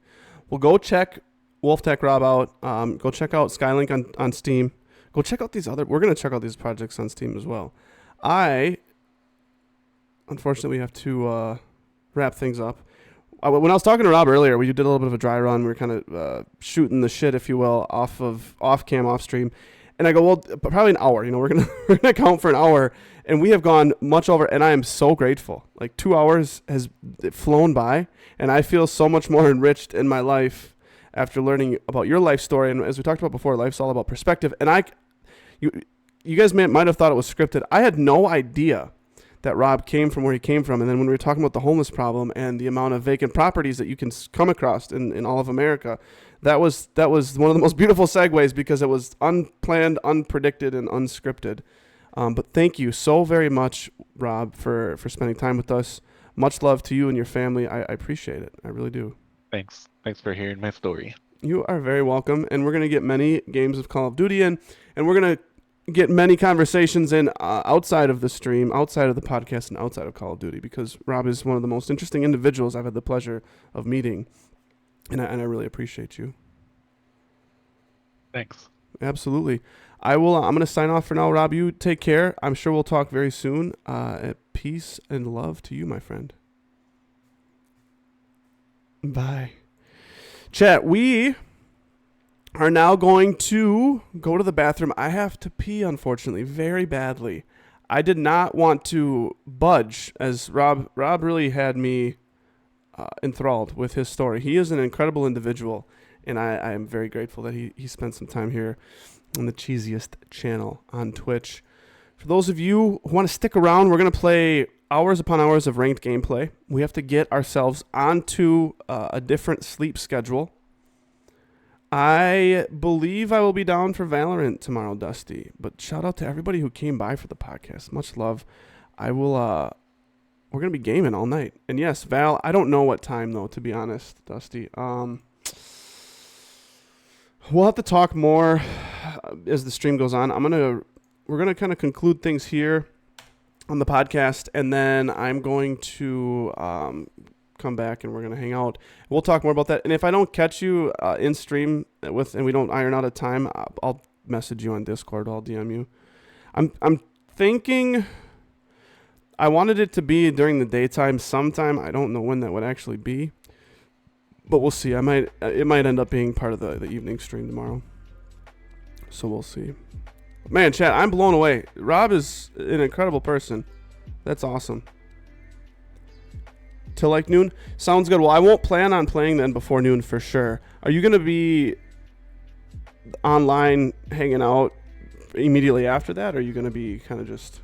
Well, go check WolfTechRob out. Go check out Skylink on Steam. Go check out these other. We're gonna check out these projects on Steam as well. Unfortunately, we have to wrap things up. When I was talking to Rob earlier, we did a little bit of a dry run. We were kind of shooting the shit, if you will, off cam, off stream. And I go, well, probably an hour. You know, we're gonna count for an hour, and we have gone much over. And I am so grateful. Like 2 hours has flown by, and I feel so much more enriched in my life after learning about your life story. And as we talked about before, life's all about perspective. And you guys might have thought it was scripted. I had no idea that Rob came from where he came from. And then when we were talking about the homeless problem and the amount of vacant properties that you can come across in all of America, that was one of the most beautiful segues, because it was unplanned, unpredicted, and unscripted. But thank you so very much, Rob, for spending time with us. Much love to you and your family. I appreciate it. I really do. Thanks for hearing my story. You are very welcome. And we're going to get many games of Call of Duty in, and we're going to get many conversations in outside of the stream, outside of the podcast, and outside of Call of Duty, because Rob is one of the most interesting individuals I've had the pleasure of meeting, and I really appreciate you. Thanks. Absolutely. I'm going to sign off for now. Rob, you take care. I'm sure we'll talk very soon. Peace and love to you, my friend. Bye. Chat, we are now going to go to the bathroom. I have to pee, unfortunately, very badly. I did not want to budge, as Rob really had me enthralled with his story. He is an incredible individual, and I am very grateful that he spent some time here on the Cheesiest channel on Twitch. For those of you who want to stick around, we're going to play hours upon hours of ranked gameplay. We have to get ourselves onto a different sleep schedule. I believe I will be down for Valorant tomorrow, Dusty. But shout out to everybody who came by for the podcast. Much love. I will, we're going to be gaming all night. And yes, Val, I don't know what time though, to be honest, Dusty. We'll have to talk more as the stream goes on. We're going to kind of conclude things here on the podcast. And then I'm going to, come back and we're going to hang out. We'll talk more about that. And if I don't catch you in stream and we don't iron out a time, I'll message you on Discord. I'll DM you. I'm thinking I wanted it to be during the daytime sometime. I don't know when that would actually be, but we'll see. It might end up being part of the evening stream tomorrow. So we'll see. Man, chat, I'm blown away. Rob is an incredible person. That's awesome. Till like noon? Sounds good. Well, I won't plan on playing then before noon for sure. Are you going to be online hanging out immediately after that? Or are you going to be kind of just...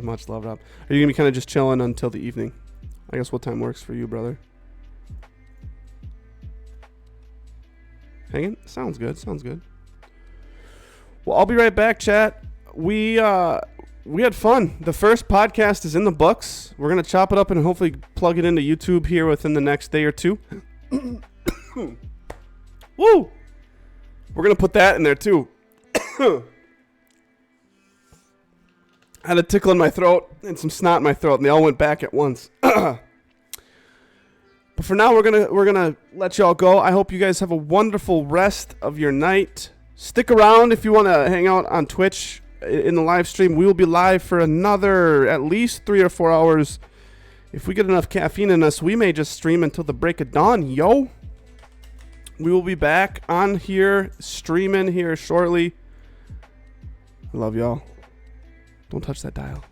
Much love, Rob. Are you going to be kind of just chilling until the evening? I guess what time works for you, brother? Hanging? Sounds good. Sounds good. Well, I'll be right back, chat. We had fun. The first podcast is in the books. We're going to chop it up and hopefully plug it into YouTube here within the next day or two. Woo! We're going to put that in there too. I had a tickle in my throat and some snot in my throat, and they all went back at once. But for now, we're gonna let y'all go. I hope you guys have a wonderful rest of your night. Stick around if you want to hang out on Twitch in the live stream. We will be live for another at least 3 or 4 hours If we get enough caffeine in us, we may just stream until the break of dawn, yo. We will be back on here, streaming here shortly. I love y'all. Don't touch that dial.